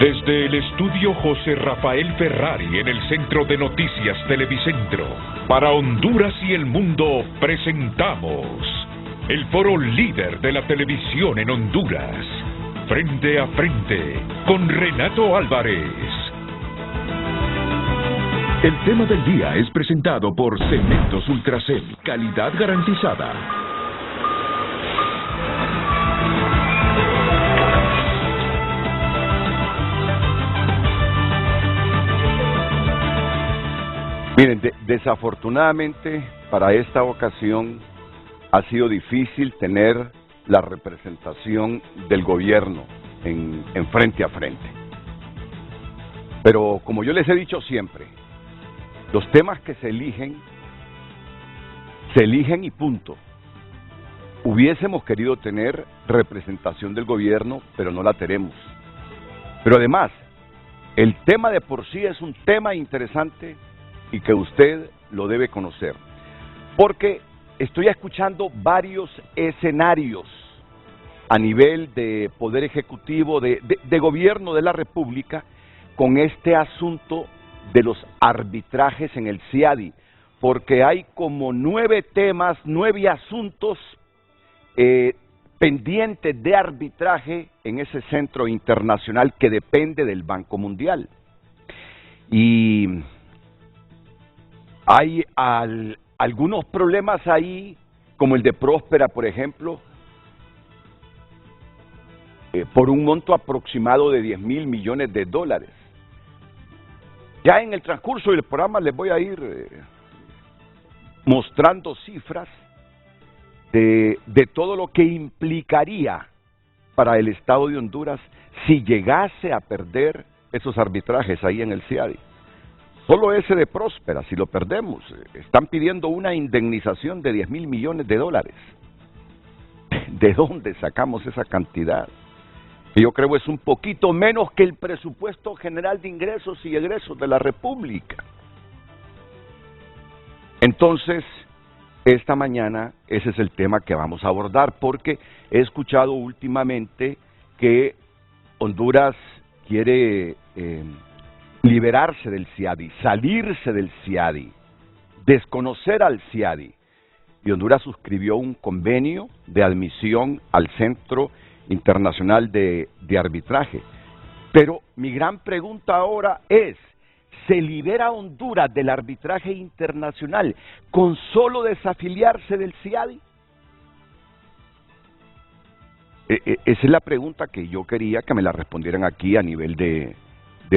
Desde el estudio José Rafael Ferrari en el Centro de Noticias Televicentro, para Honduras y el mundo presentamos el foro líder de la televisión en Honduras, Frente a Frente, con Renato Álvarez. El tema del día es presentado por Cementos Ultracel, calidad garantizada. Miren, desafortunadamente para esta ocasión ha sido difícil tener la representación del gobierno en frente a frente. Pero como yo les he dicho siempre, los temas que se eligen y punto. Hubiésemos querido tener representación del gobierno, pero no la tenemos. Pero además, el tema de por sí es un tema interesante y que usted lo debe conocer, porque estoy escuchando varios escenarios a nivel de Poder Ejecutivo, de Gobierno de la República, con este asunto de los arbitrajes en el CIADI, porque hay como 9 temas, 9 asuntos pendientes de arbitraje en ese centro internacional que depende del Banco Mundial. Y hay algunos problemas ahí, como el de Próspera, por ejemplo, por un monto aproximado de $10,000 millones. Ya en el transcurso del programa les voy a ir mostrando cifras de todo lo que implicaría para el Estado de Honduras si llegase a perder esos arbitrajes ahí en el CIADI. Solo ese de Próspera, si lo perdemos, están pidiendo una indemnización de $10,000 millones. ¿De dónde sacamos esa cantidad? Yo creo es un poquito menos que el presupuesto general de ingresos y egresos de la República. Entonces, esta mañana ese es el tema que vamos a abordar, porque he escuchado últimamente que Honduras quiere liberarse del CIADI, salirse del CIADI, desconocer al CIADI. Y Honduras suscribió un convenio de admisión al Centro Internacional de Arbitraje. Pero mi gran pregunta ahora es, ¿se libera Honduras del arbitraje internacional con solo desafiliarse del CIADI? Esa es la pregunta que yo quería que me la respondieran aquí a nivel de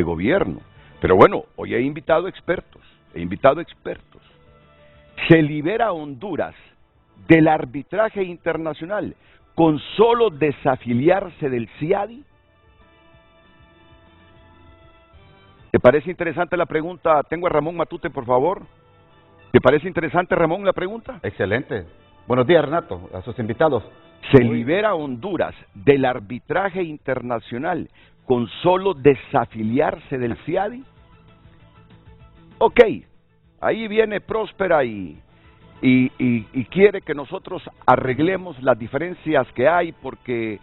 gobierno. Pero bueno, hoy he invitado expertos. ¿Se libera Honduras del arbitraje internacional con solo desafiliarse del CIADI? ¿Te parece interesante la pregunta? Tengo a Ramón Matute, por favor. ¿Te parece interesante, Ramón, la pregunta? Excelente. Buenos días, Renato, a sus invitados. ¿Se libera Honduras del arbitraje internacional con solo desafiliarse del CIADI? Ok, ahí viene Próspera y quiere que nosotros arreglemos las diferencias que hay porque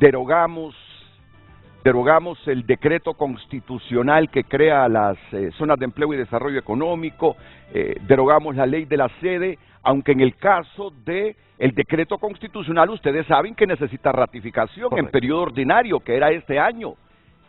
derogamos el decreto constitucional que crea las zonas de empleo y desarrollo económico, derogamos la ley de la sede, aunque en el caso de el decreto constitucional ustedes saben que necesita ratificación. Correcto. En periodo ordinario, que era este año,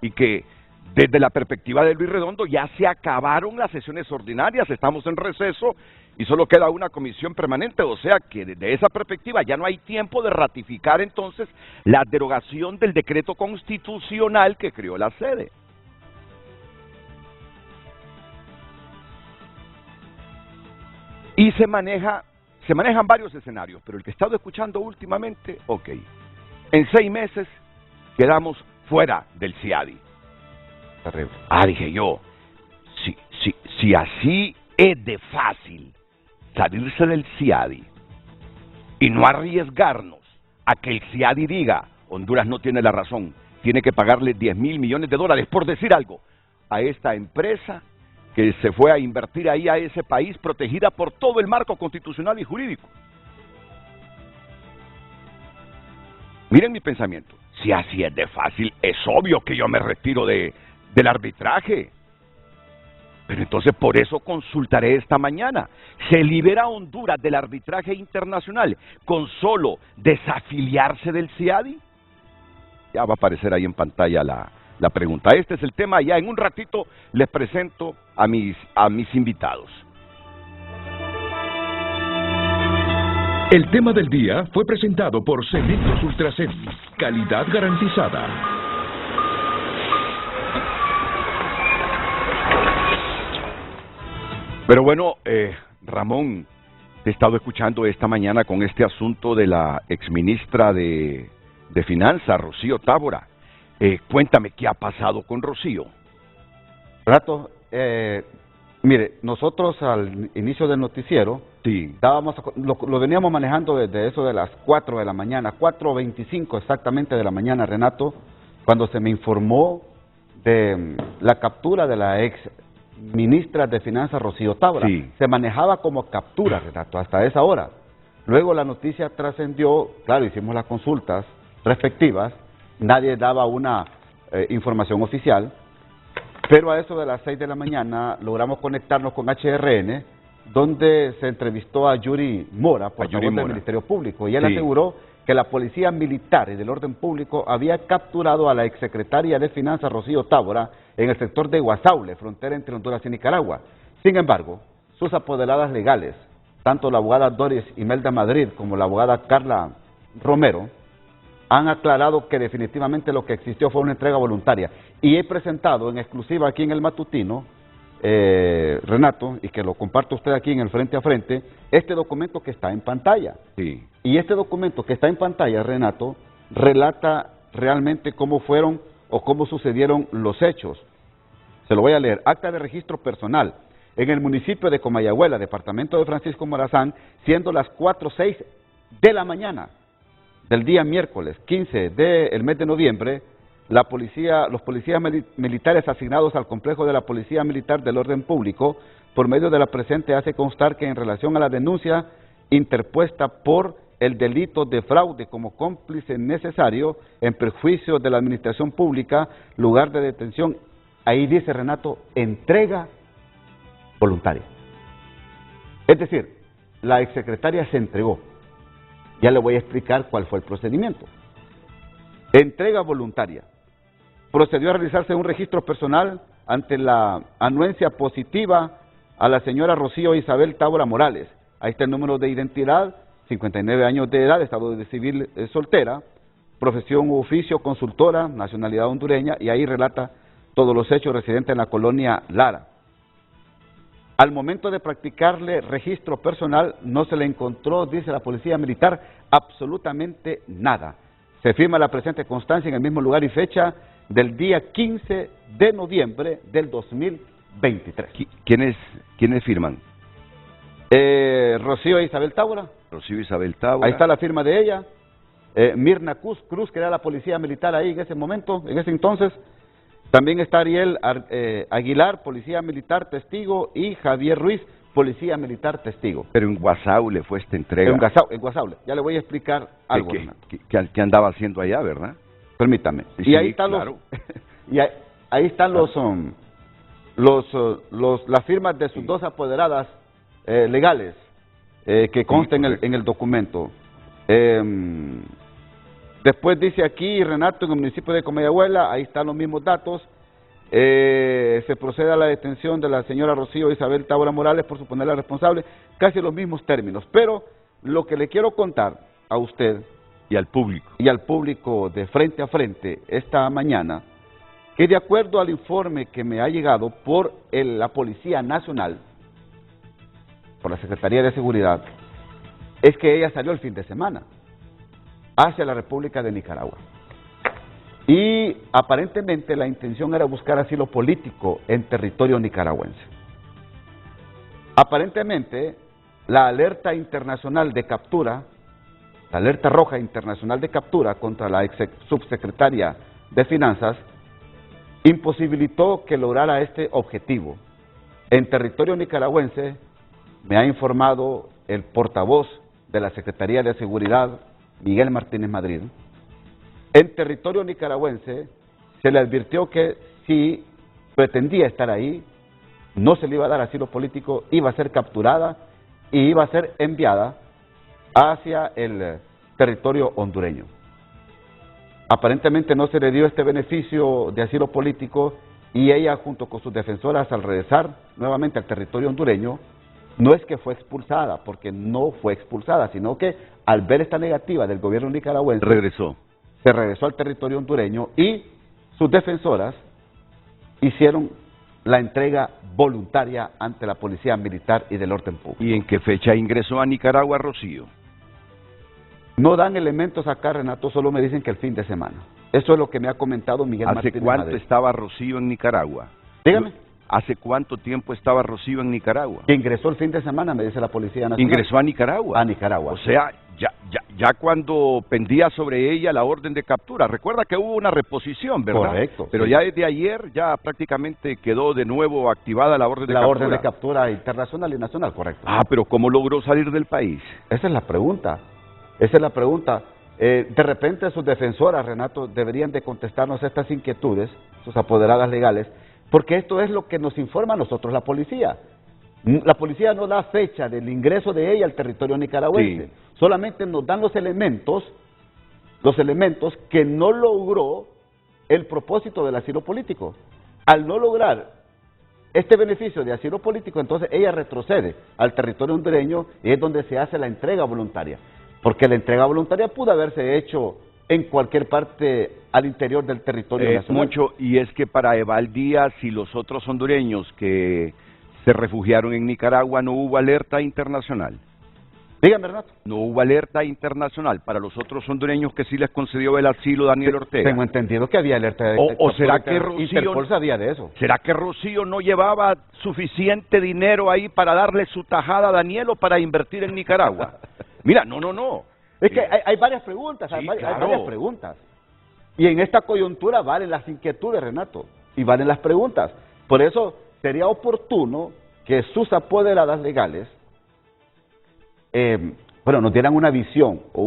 y que desde la perspectiva de Luis Redondo ya se acabaron las sesiones ordinarias, estamos en receso y solo queda una comisión permanente, o sea que desde esa perspectiva ya no hay tiempo de ratificar entonces la derogación del decreto constitucional que creó la sede. Y se manejan varios escenarios, pero el que he estado escuchando últimamente, ok, en 6 meses quedamos fuera del CIADI. Terrible. Dije yo, si así es de fácil salirse del CIADI y no arriesgarnos a que el CIADI diga, Honduras no tiene la razón, tiene que pagarle $10,000 millones, por decir algo, a esta empresa que se fue a invertir ahí a ese país protegida por todo el marco constitucional y jurídico. Miren mi pensamiento. Si así es de fácil, es obvio que yo me retiro del arbitraje. Pero entonces por eso consultaré esta mañana. ¿Se libera a Honduras del arbitraje internacional con solo desafiliarse del CIADI? Ya va a aparecer ahí en pantalla la pregunta. Este es el tema. Ya en un ratito les presento a mis invitados. El tema del día fue presentado por Cementos Ultracel, calidad garantizada. Pero bueno, Ramón, te he estado escuchando esta mañana con este asunto de la exministra de Finanzas, Rocío Tábora. Cuéntame qué ha pasado con Rocío. Renato, mire, nosotros al inicio del noticiero, Sí. lo veníamos manejando desde eso de las 4 de la mañana, 4:25 exactamente de la mañana, Renato, cuando se me informó de la captura de la ex ministra de Finanzas, Rocío Tábora. Sí. Se manejaba como captura, Renato, hasta esa hora. Luego la noticia trascendió, claro, hicimos las consultas respectivas, nadie daba una información oficial, pero a eso de las 6 de la mañana logramos conectarnos con HRN, donde se entrevistó a Yuri Mora, portavoz del Ministerio Público, y él aseguró que la Policía Militar y del Orden Público había capturado a la exsecretaria de Finanzas, Rocío Tábora, en el sector de Guasaule, frontera entre Honduras y Nicaragua. Sin embargo, sus apoderadas legales, tanto la abogada Doris Imelda Madrid como la abogada Carla Romero, han aclarado que definitivamente lo que existió fue una entrega voluntaria. Y he presentado en exclusiva aquí en el matutino, Renato, y que lo comparto usted aquí en el frente a frente, este documento que está en pantalla. Sí. Y este documento que está en pantalla, Renato, relata realmente cómo fueron o cómo sucedieron los hechos. Se lo voy a leer. Acta de registro personal en el municipio de Comayagüela, departamento de Francisco Morazán, siendo las 4:06 de la mañana del día miércoles 15 del mes de noviembre, los policías militares asignados al complejo de la Policía Militar del Orden Público, por medio de la presente, hace constar que en relación a la denuncia interpuesta por el delito de fraude como cómplice necesario en perjuicio de la administración pública, lugar de detención, ahí dice, Renato, entrega voluntaria. Es decir, la exsecretaria se entregó. Ya le voy a explicar cuál fue el procedimiento. Entrega voluntaria. Procedió a realizarse un registro personal ante la anuencia positiva a la señora Rocío Isabel Tábora Morales. Ahí está el número de identidad, 59 años de edad, estado de civil soltera, profesión u oficio consultora, nacionalidad hondureña, y ahí relata todos los hechos, residente en la colonia Lara. Al momento de practicarle registro personal no se le encontró, dice la Policía Militar, absolutamente nada. Se firma la presente constancia en el mismo lugar y fecha del día 15 de noviembre del 2023. ¿Quiénes firman? Rocío Isabel Tábora. Rocío Isabel Tábora. Ahí está la firma de ella. Mirna Cruz, que era la Policía Militar ahí en ese momento, en ese entonces. También está Ariel Aguilar, Policía Militar testigo, y Javier Ruiz, Policía Militar testigo. Pero en Guasaule fue esta entrega. En Guasaule. Ya le voy a explicar algo. ¿Qué andaba haciendo allá, verdad? Permítame. Sí, y ahí están claro. ahí están las firmas de sus dos apoderadas legales que consta en el documento. Después dice aquí, Renato, en el municipio de Comayagüela, ahí están los mismos datos. Se procede a la detención de la señora Rocío Isabel Tábora Morales por suponerla responsable, casi los mismos términos. Pero lo que le quiero contar a usted y al público de frente a frente esta mañana, que de acuerdo al informe que me ha llegado por la Policía Nacional, por la Secretaría de Seguridad, es que ella salió el fin de semana hacia la República de Nicaragua. Y aparentemente la intención era buscar asilo político en territorio nicaragüense. Aparentemente la alerta internacional de captura, la alerta roja internacional de captura contra la ex subsecretaria de Finanzas, imposibilitó que lograra este objetivo. En territorio nicaragüense, me ha informado el portavoz de la Secretaría de Seguridad, Miguel Martínez Madrid, En territorio nicaragüense se le advirtió que si pretendía estar ahí, no se le iba a dar asilo político, iba a ser capturada y iba a ser enviada hacia el territorio hondureño. Aparentemente no se le dio este beneficio de asilo político y ella, junto con sus defensoras, al regresar nuevamente al territorio hondureño, no es que fue expulsada, porque no fue expulsada, sino que al ver esta negativa del gobierno nicaragüense, se regresó al territorio hondureño y sus defensoras hicieron la entrega voluntaria ante la policía militar y del orden público. ¿Y en qué fecha ingresó a Nicaragua Rocío? No dan elementos acá, Renato, solo me dicen que el fin de semana. Eso es lo que me ha comentado Miguel Martínez. ¿Hace cuánto estaba Rocío en Nicaragua? Dígame. ¿Hace cuánto tiempo estaba Rocío en Nicaragua? Que ingresó el fin de semana, me dice la Policía Nacional. ¿Ingresó a Nicaragua? A Nicaragua. O sea, ya cuando pendía sobre ella la orden de captura. Recuerda que hubo una reposición, ¿verdad? Correcto. Pero sí. ya desde ayer ya prácticamente quedó de nuevo activada la orden de captura. La orden de captura internacional y nacional, correcto. Ah, pero ¿cómo logró salir del país? Esa es la pregunta. Esa es la pregunta. De repente sus defensoras, Renato, deberían de contestarnos estas inquietudes, sus apoderadas legales, porque esto es lo que nos informa a nosotros la policía. La policía no da fecha del ingreso de ella al territorio nicaragüense, Sí. Solamente nos dan los elementos que no logró el propósito del asilo político. Al no lograr este beneficio de asilo político, entonces ella retrocede al territorio hondureño y es donde se hace la entrega voluntaria. Porque la entrega voluntaria pudo haberse hecho en cualquier parte al interior del territorio nacional. Mucho, y es que para Eval Díaz y los otros hondureños que se refugiaron en Nicaragua no hubo alerta internacional. Dígame, Renato. No hubo alerta internacional para los otros hondureños que sí les concedió el asilo Daniel Ortega. Tengo entendido que había alerta de ¿O será que Rocío, Interpol sabía de eso? ¿Será que Rocío no llevaba suficiente dinero ahí para darle su tajada a Daniel o para invertir en Nicaragua? Mira, no. Es que hay varias preguntas, Sí, hay claro. varias preguntas. Y en esta coyuntura valen las inquietudes, Renato, y valen las preguntas. Por eso sería oportuno que sus apoderadas legales nos dieran una visión o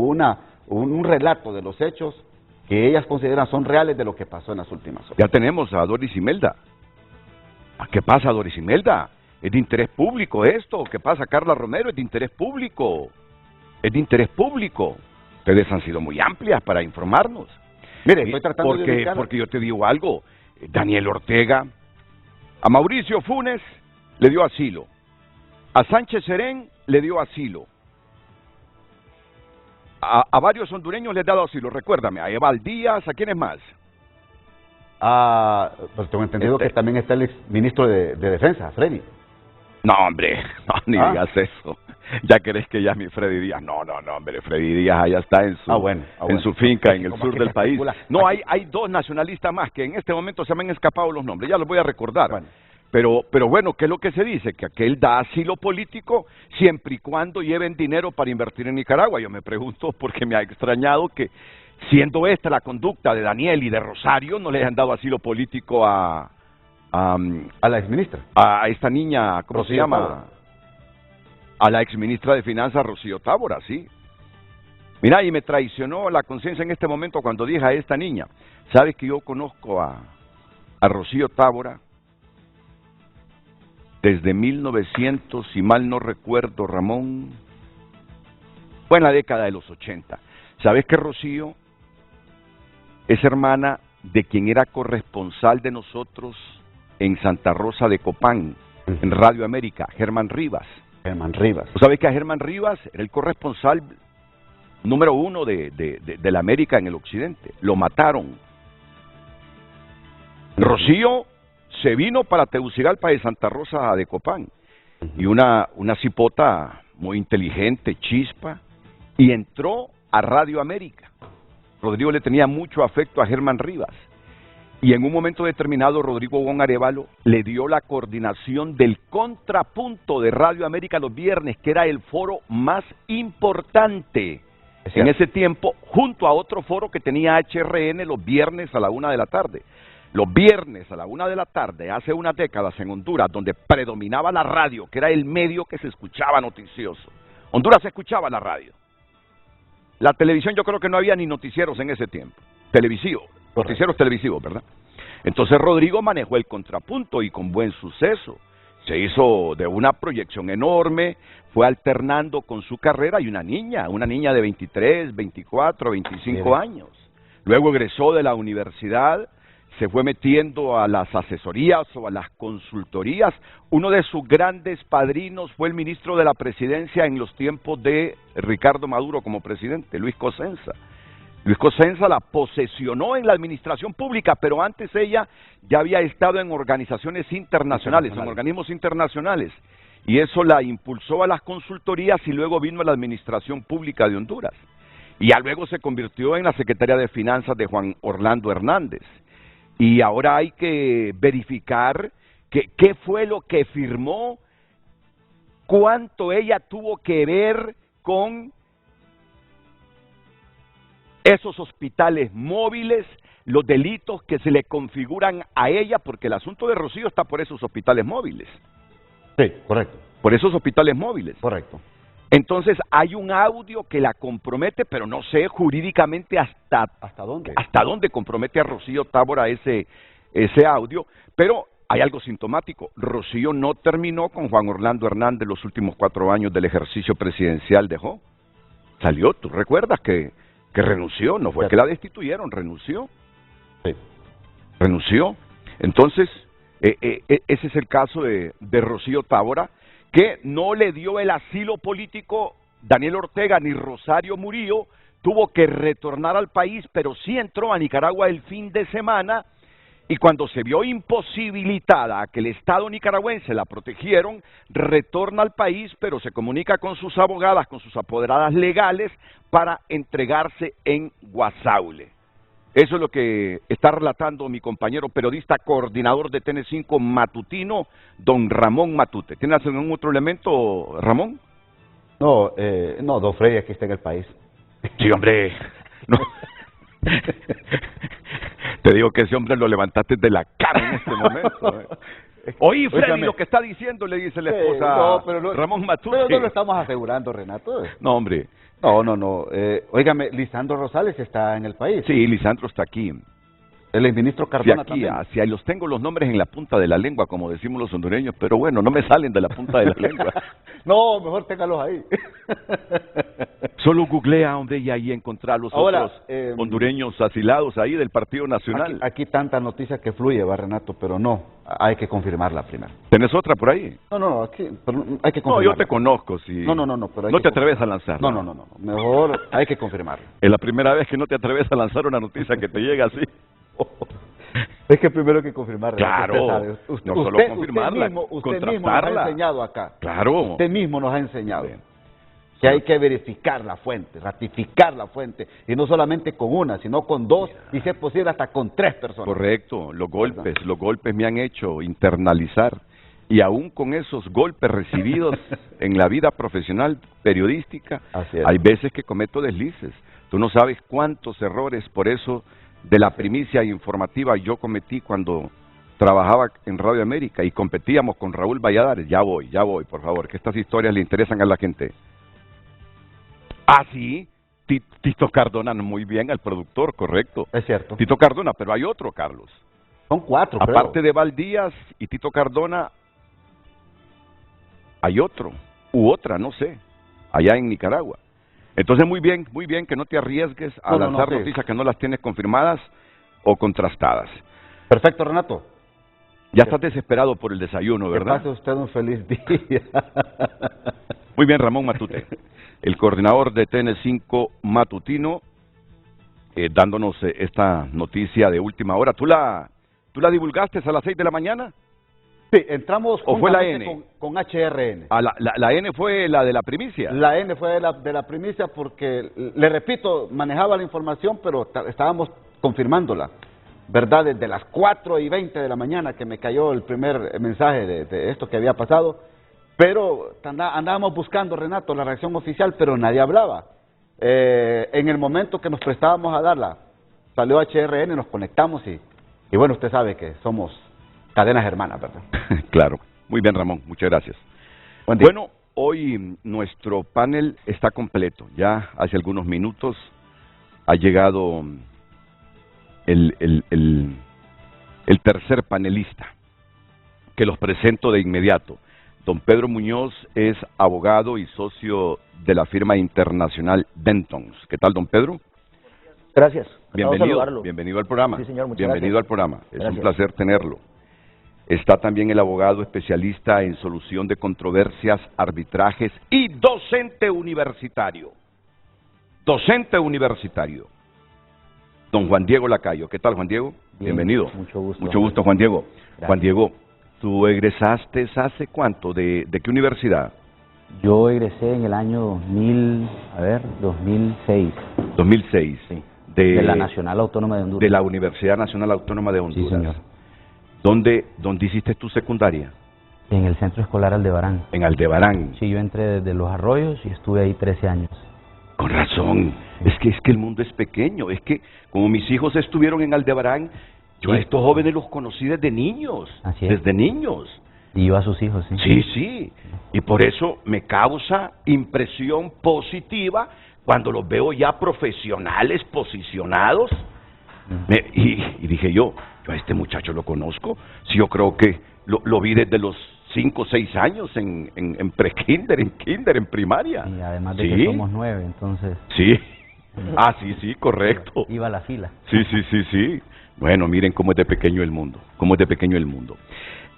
un relato de los hechos que ellas consideran son reales de lo que pasó en las últimas horas. Ya tenemos a Doris Imelda. ¿Qué pasa, Doris Imelda? ¿Es de interés público esto? ¿Qué pasa, Carla Romero? Es de interés público. Es de interés público. Ustedes han sido muy amplias para informarnos. Mire, estoy tratando de ubicar... Porque yo te digo algo. Daniel Ortega, a Mauricio Funes le dio asilo. A Sánchez Serén le dio asilo. A varios hondureños les ha dado asilo. Recuérdame, a Eval Díaz, ¿a quiénes más? Pues tengo entendido que también está el ex ministro de Defensa, Freddy. No, hombre, no, ni digas eso. Ya crees que ya es mi Freddy Díaz. No, hombre, Freddy Díaz allá está en su, en su finca, en el sur del país. No, hay dos nacionalistas más que en este momento se me han escapado los nombres, ya los voy a recordar. Bueno. Pero bueno, ¿qué es lo que se dice? Que aquel da asilo político siempre y cuando lleven dinero para invertir en Nicaragua. Yo me pregunto, porque me ha extrañado que, siendo esta la conducta de Daniel y de Rosario, no les han dado asilo político a la exministra. A esta niña, ¿cómo Rocío se llama? Tábora. A la exministra de Finanzas, Rocío Tábora, sí. Mira, y me traicionó la conciencia en este momento cuando dije a esta niña. ¿Sabes que yo conozco a Rocío Tábora desde 1900, si mal no recuerdo, Ramón? Fue en la década de los 80. ¿Sabes que Rocío es hermana de quien era corresponsal de nosotros en Santa Rosa de Copán, en Radio América, Germán Rivas? Germán Rivas. ¿Tú sabes que a Germán Rivas era el corresponsal número 1 de la América en el occidente? Lo mataron. Rocío se vino para Tegucigalpa de Santa Rosa de Copán, y una cipota muy inteligente, chispa, y entró a Radio América. Rodrigo le tenía mucho afecto a Germán Rivas, y en un momento determinado Rodrigo Gon Arévalo le dio la coordinación del Contrapunto de Radio América los viernes, que era el foro más importante en ese tiempo, junto a otro foro que tenía HRN los viernes a la 1 de la tarde. Los viernes a la 1 de la tarde, hace unas décadas en Honduras, donde predominaba la radio, que era el medio que se escuchaba noticioso. Honduras se escuchaba la radio. La televisión, yo creo que no había ni noticieros en ese tiempo. televisivos, noticieros televisivos, ¿verdad? Entonces Rodrigo manejó el contrapunto y con buen suceso. Se hizo de una proyección enorme, fue alternando con su carrera y una niña de 23, 24, 25 años. Luego egresó de la universidad, se fue metiendo a las asesorías o a las consultorías. Uno de sus grandes padrinos fue el ministro de la Presidencia en los tiempos de Ricardo Maduro como presidente, Luis Cosenza. Luis Cosenza la posesionó en la administración pública, pero antes ella ya había estado en organizaciones internacionales, en organismos internacionales, y eso la impulsó a las consultorías y luego vino a la administración pública de Honduras. Y ya luego se convirtió en la Secretaria de Finanzas de Juan Orlando Hernández. Y ahora hay que verificar qué fue lo que firmó, cuánto ella tuvo que ver con esos hospitales móviles, los delitos que se le configuran a ella, porque el asunto de Rocío está por esos hospitales móviles. Sí, correcto. Por esos hospitales móviles. Correcto. Entonces hay un audio que la compromete, pero no sé jurídicamente hasta dónde compromete a Rocío Tábora ese audio, pero hay algo sintomático. Rocío no terminó con Juan Orlando Hernández los últimos 4 años del ejercicio presidencial, dejó. Salió, ¿tú recuerdas que renunció? No fue que la destituyeron, renunció. Sí. Renunció. Entonces, ese es el caso de Rocío Tábora, que no le dio el asilo político Daniel Ortega ni Rosario Murillo, tuvo que retornar al país, pero sí entró a Nicaragua el fin de semana, y cuando se vio imposibilitada a que el Estado nicaragüense la protegieron, retorna al país, pero se comunica con sus abogadas, con sus apoderadas legales, para entregarse en Guasaule. Eso es lo que está relatando mi compañero periodista, coordinador de TN5 matutino, don Ramón Matute. ¿Tienes algún otro elemento, Ramón? No, don Freddy aquí está en el país. Sí, hombre. No. Te digo que ese hombre lo levantaste de la cara en este momento. Oye, Freddy, lo que está diciendo, le dice la esposa Ramón Matute. Pero no lo estamos asegurando, Renato. No, hombre. No. Óigame, Lisandro Rosales está en el país. Sí, Lisandro está aquí. El exministro Cardona también. Si los tengo los nombres en la punta de la lengua, como decimos los hondureños, pero bueno, no me salen de la punta de la lengua. No, mejor téngalos ahí. Solo googlea, hombre, y ahí encontrar los otros hondureños asilados ahí del Partido Nacional. Aquí tanta noticia que fluye, va, Renato, pero no, hay que confirmarla primero. ¿Tenés otra por ahí? No, aquí pero hay que confirmarla. No, yo te conozco, sí. No, pero no te atreves a lanzar. No, mejor hay que confirmarla. Es la primera vez que no te atreves a lanzar una noticia que te llega así. Es que primero hay que confirmarla. Claro, usted no solo confirmarla, usted mismo nos ha enseñado acá. Claro. Usted mismo nos ha enseñado que hay que verificar la fuente, ratificar la fuente, y no solamente con una, sino con 2, y si es posible hasta con 3 personas. Correcto, los golpes me han hecho internalizar, y aún con esos golpes recibidos en la vida profesional periodística, hay veces que cometo deslices. Tú no sabes cuántos errores por eso de la primicia informativa yo cometí cuando trabajaba en Radio América y competíamos con Raúl Valladares. Ya voy, por favor, que estas historias le interesan a la gente. Ah, sí, Tito Cardona, muy bien, al productor, correcto. Es cierto. Tito Cardona, pero hay otro, Carlos. Son 4, aparte de Valdías y Tito Cardona, hay otro, u otra, no sé, allá en Nicaragua. Entonces, muy bien que no te arriesgues a lanzar noticias que no las tienes confirmadas o contrastadas. Perfecto, Renato. Ya estás desesperado por el desayuno, ¿verdad? Que pase usted un feliz día. Muy bien, Ramón Matute, el coordinador de TN5 matutino, dándonos esta noticia de última hora. ¿Tú la divulgaste a las 6 de la mañana? Sí, entramos ¿O fue la N? Con HRN. ¿La N fue la de la primicia? La N fue de la primicia porque, le repito, manejaba la información, pero estábamos confirmándola, ¿verdad? Desde las 4:20 de la mañana que me cayó el primer mensaje de esto que había pasado, pero andábamos buscando, Renato, la reacción oficial, pero nadie hablaba. En el momento que nos prestábamos a darla, salió HRN, nos conectamos y bueno, usted sabe que somos cadenas hermanas, ¿verdad? Claro. Muy bien, Ramón. Muchas gracias. Bueno, hoy nuestro panel está completo. Ya hace algunos minutos ha llegado el tercer panelista, que los presento de inmediato. Don Pedro Muñoz es abogado y socio de la firma internacional Dentons. ¿Qué tal, don Pedro? Gracias. Bienvenido al programa. Sí, señor, muchas bienvenido gracias. al programa. Es Gracias. un placer tenerlo. Está también el abogado especialista en solución de controversias, arbitrajes y docente universitario. Docente universitario. Don Juan Diego Lacayo. ¿Qué tal, Juan Diego? Bien, Bienvenido. mucho gusto. Mucho gusto, Juan Diego. Gracias. Juan Diego, ¿tú egresaste hace cuánto? ¿De qué universidad? Yo egresé en el año 2006. 2006. Sí. De la Nacional Autónoma de Honduras. De la Universidad Nacional Autónoma de Honduras. Sí, señor. ¿Dónde hiciste tu secundaria? En el Centro Escolar Aldebarán. En Aldebarán. Sí, yo entré desde Los Arroyos y estuve ahí 13 años. Con razón. Es que el mundo es pequeño. Es que como mis hijos estuvieron en Aldebarán, yo a estos jóvenes los conocí desde niños. Así es. Desde niños. Y yo a sus hijos, sí. Sí, sí. Y por eso me causa impresión positiva cuando los veo ya profesionales, posicionados. Y dije yo a este muchacho lo conozco. Sí, yo creo que lo vi desde los 5 o 6 años en pre-kinder, en kinder, en primaria. Y además de que somos 9, entonces... Sí. Ah, sí, correcto. Iba a la fila. Sí. Bueno, miren cómo es de pequeño el mundo.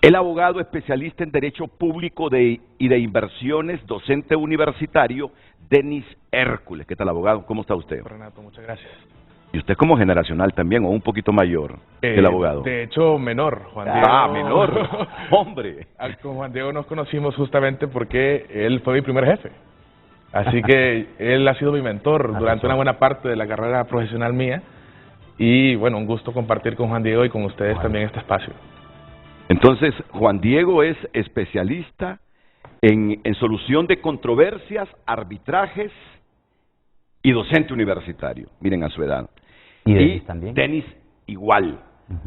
El abogado especialista en Derecho Público y de Inversiones, docente universitario, Denis Hércules. ¿Qué tal, abogado? ¿Cómo está usted? Renato, muchas gracias. Y usted como generacional también, o un poquito mayor que el abogado. De hecho, menor, Juan Diego. Ah, menor. Hombre. Con Juan Diego nos conocimos justamente porque él fue mi primer jefe. Así que él ha sido mi mentor durante una buena parte de la carrera profesional mía. Y bueno, un gusto compartir con Juan Diego y con ustedes también este espacio. Entonces, Juan Diego es especialista en solución de controversias, arbitrajes y docente universitario. Miren a su edad. Y Denis también. Denis igual,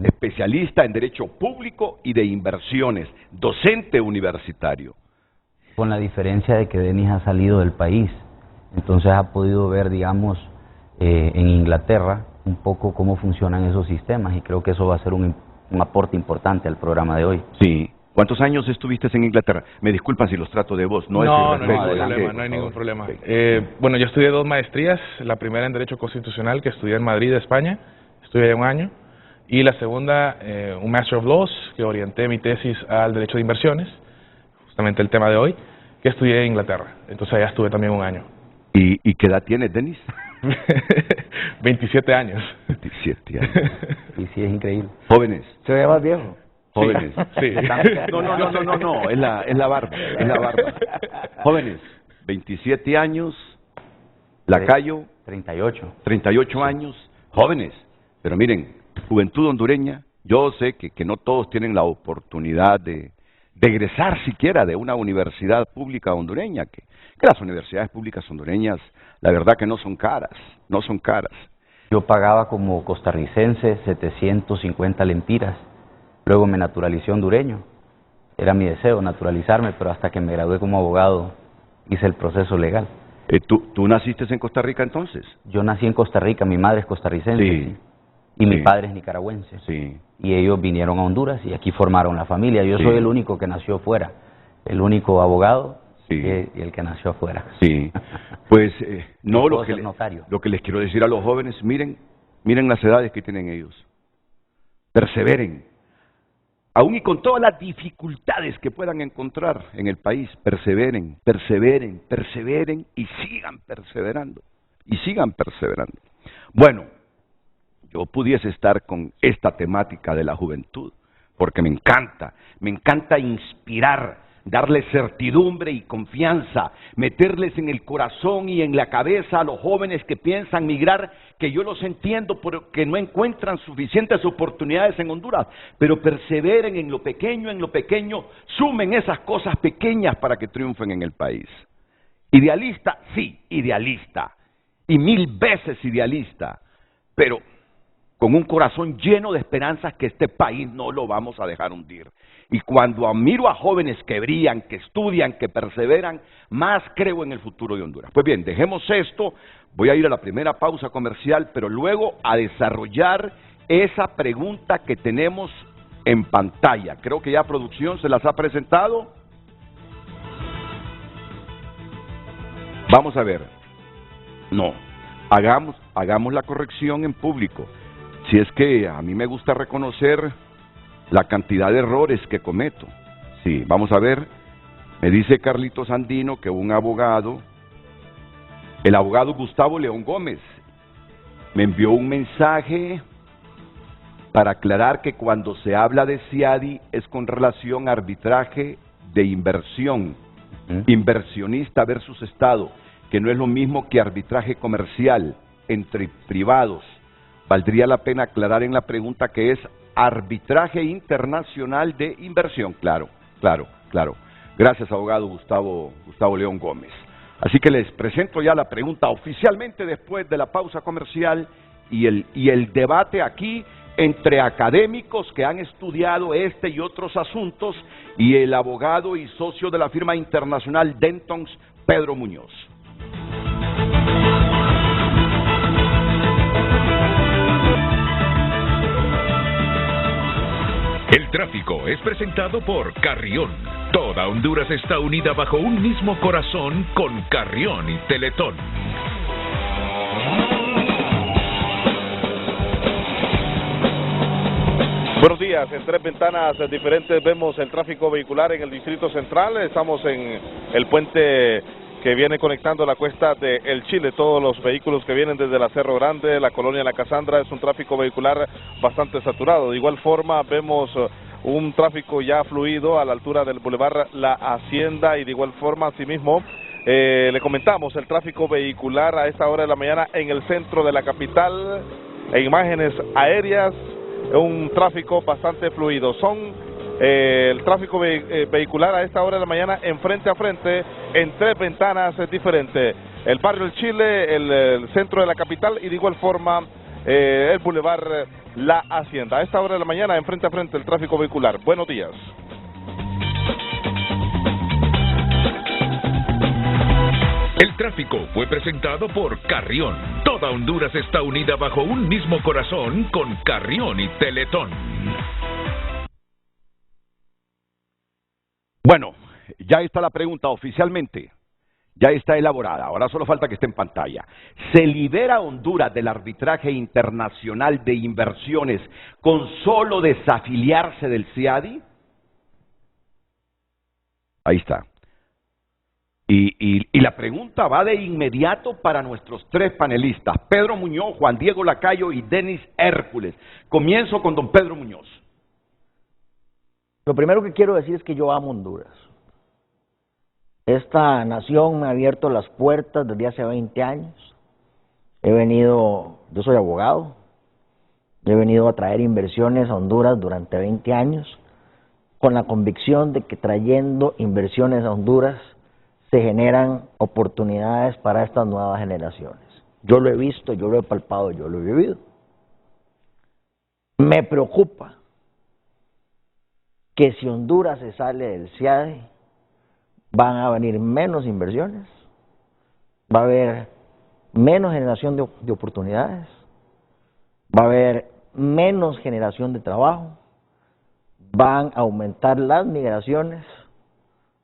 especialista en Derecho Público y de Inversiones, docente universitario. Con la diferencia de que Denis ha salido del país, entonces ha podido ver, digamos, en Inglaterra un poco cómo funcionan esos sistemas y creo que eso va a ser un aporte importante al programa de hoy. Sí. ¿Cuántos años estuviste en Inglaterra? Me disculpan si los trato de vos. No hay ningún problema. Bueno, yo estudié 2 maestrías, la primera en Derecho Constitucional, que estudié en Madrid, España, estudié allá 1 año, y la segunda, un Master of Laws, que orienté mi tesis al Derecho de Inversiones, justamente el tema de hoy, que estudié en Inglaterra. Entonces allá estuve también 1 año. ¿Y qué edad tienes, Denis? 27 años. 27 años. Y sí, es increíble. Jóvenes. Se ve más viejo. Jóvenes. Sí. No, es la barba. Jóvenes, 27 años, Lacayo, 38 años, jóvenes. Pero miren, juventud hondureña, yo sé que no todos tienen la oportunidad de egresar siquiera de una universidad pública hondureña, que las universidades públicas hondureñas, la verdad que no son caras. Yo pagaba como costarricense 750 lempiras. Luego me naturalicé hondureño. Era mi deseo naturalizarme, pero hasta que me gradué como abogado hice el proceso legal. ¿Tú naciste en Costa Rica entonces? Yo nací en Costa Rica, mi madre es costarricense y mi padre es nicaragüense. Sí. Y ellos vinieron a Honduras y aquí formaron la familia. Yo soy el único que nació fuera, el único abogado y el que nació afuera. Sí. Pues no, lo que les quiero decir a los jóvenes, miren las edades que tienen ellos. Perseveren. Aún y con todas las dificultades que puedan encontrar en el país, perseveren y sigan perseverando. Bueno, yo pudiese estar con esta temática de la juventud, porque me encanta inspirar, darles certidumbre y confianza, meterles en el corazón y en la cabeza a los jóvenes que piensan migrar, que yo los entiendo porque no encuentran suficientes oportunidades en Honduras, pero perseveren en lo pequeño, sumen esas cosas pequeñas para que triunfen en el país. Idealista, sí, idealista, y 1000 veces idealista, pero con un corazón lleno de esperanzas que este país no lo vamos a dejar hundir. Y cuando admiro a jóvenes que brillan, que estudian, que perseveran, más creo en el futuro de Honduras. Pues bien, dejemos esto, voy a ir a la primera pausa comercial, pero luego a desarrollar esa pregunta que tenemos en pantalla. Creo que ya producción se las ha presentado. Vamos a ver. No, hagamos la corrección en público. Si es que a mí me gusta reconocer la cantidad de errores que cometo. Sí, vamos a ver. Me dice Carlitos Andino que un abogado, el abogado Gustavo León Gómez, me envió un mensaje para aclarar que cuando se habla de CIADI es con relación a arbitraje de inversión, inversionista versus Estado, que no es lo mismo que arbitraje comercial entre privados. Valdría la pena aclarar en la pregunta que es arbitraje internacional de inversión. Claro. Gracias, abogado Gustavo León Gómez. Así que les presento ya la pregunta oficialmente después de la pausa comercial y el debate aquí entre académicos que han estudiado este y otros asuntos y el abogado y socio de la firma internacional Dentons, Pedro Muñoz. El tráfico es presentado por Carrión. Toda Honduras está unida bajo un mismo corazón con Carrión y Teletón. Buenos días, en tres ventanas diferentes vemos el tráfico vehicular en el Distrito Central. Estamos en el puente que viene conectando la cuesta de El Chile. Todos los vehículos que vienen desde la Cerro Grande, la colonia La Casandra, es un tráfico vehicular bastante saturado. De igual forma vemos un tráfico ya fluido a la altura del Boulevard La Hacienda y de igual forma, asimismo, le comentamos el tráfico vehicular a esta hora de la mañana en el centro de la capital, en imágenes aéreas, un tráfico bastante fluido. El tráfico vehicular a esta hora de la mañana en frente a frente, en tres ventanas diferentes. El barrio El Chile, el centro de la capital y de igual forma el Boulevard La Hacienda. A esta hora de la mañana en frente a frente el tráfico vehicular. Buenos días. El tráfico fue presentado por Carrión. Toda Honduras está unida bajo un mismo corazón con Carrión y Teletón. Bueno, ya está la pregunta oficialmente, ya está elaborada, ahora solo falta que esté en pantalla. ¿Se libera Honduras del arbitraje internacional de inversiones con solo desafiliarse del CIADI? Ahí está. Y la pregunta va de inmediato para nuestros tres panelistas, Pedro Muñoz, Juan Diego Lacayo y Denis Hércules. Comienzo con don Pedro Muñoz. Lo primero que quiero decir es que yo amo Honduras. Esta nación me ha abierto las puertas desde hace 20 años. Yo soy abogado, he venido a traer inversiones a Honduras durante 20 años, con la convicción de que trayendo inversiones a Honduras se generan oportunidades para estas nuevas generaciones. Yo lo he visto, yo lo he palpado, yo lo he vivido. Me preocupa que si Honduras se sale del CIADI, van a venir menos inversiones, va a haber menos generación de oportunidades, va a haber menos generación de trabajo, van a aumentar las migraciones